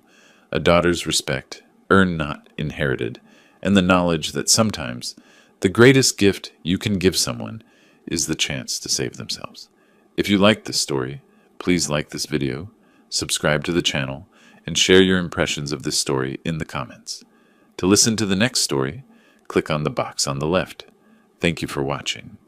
a daughter's respect, earned not inherited, and the knowledge that sometimes the greatest gift you can give someone is the chance to save themselves. If you like this story, please like this video, subscribe to the channel, and share your impressions of this story in the comments. To listen to the next story, click on the box on the left. Thank you for watching.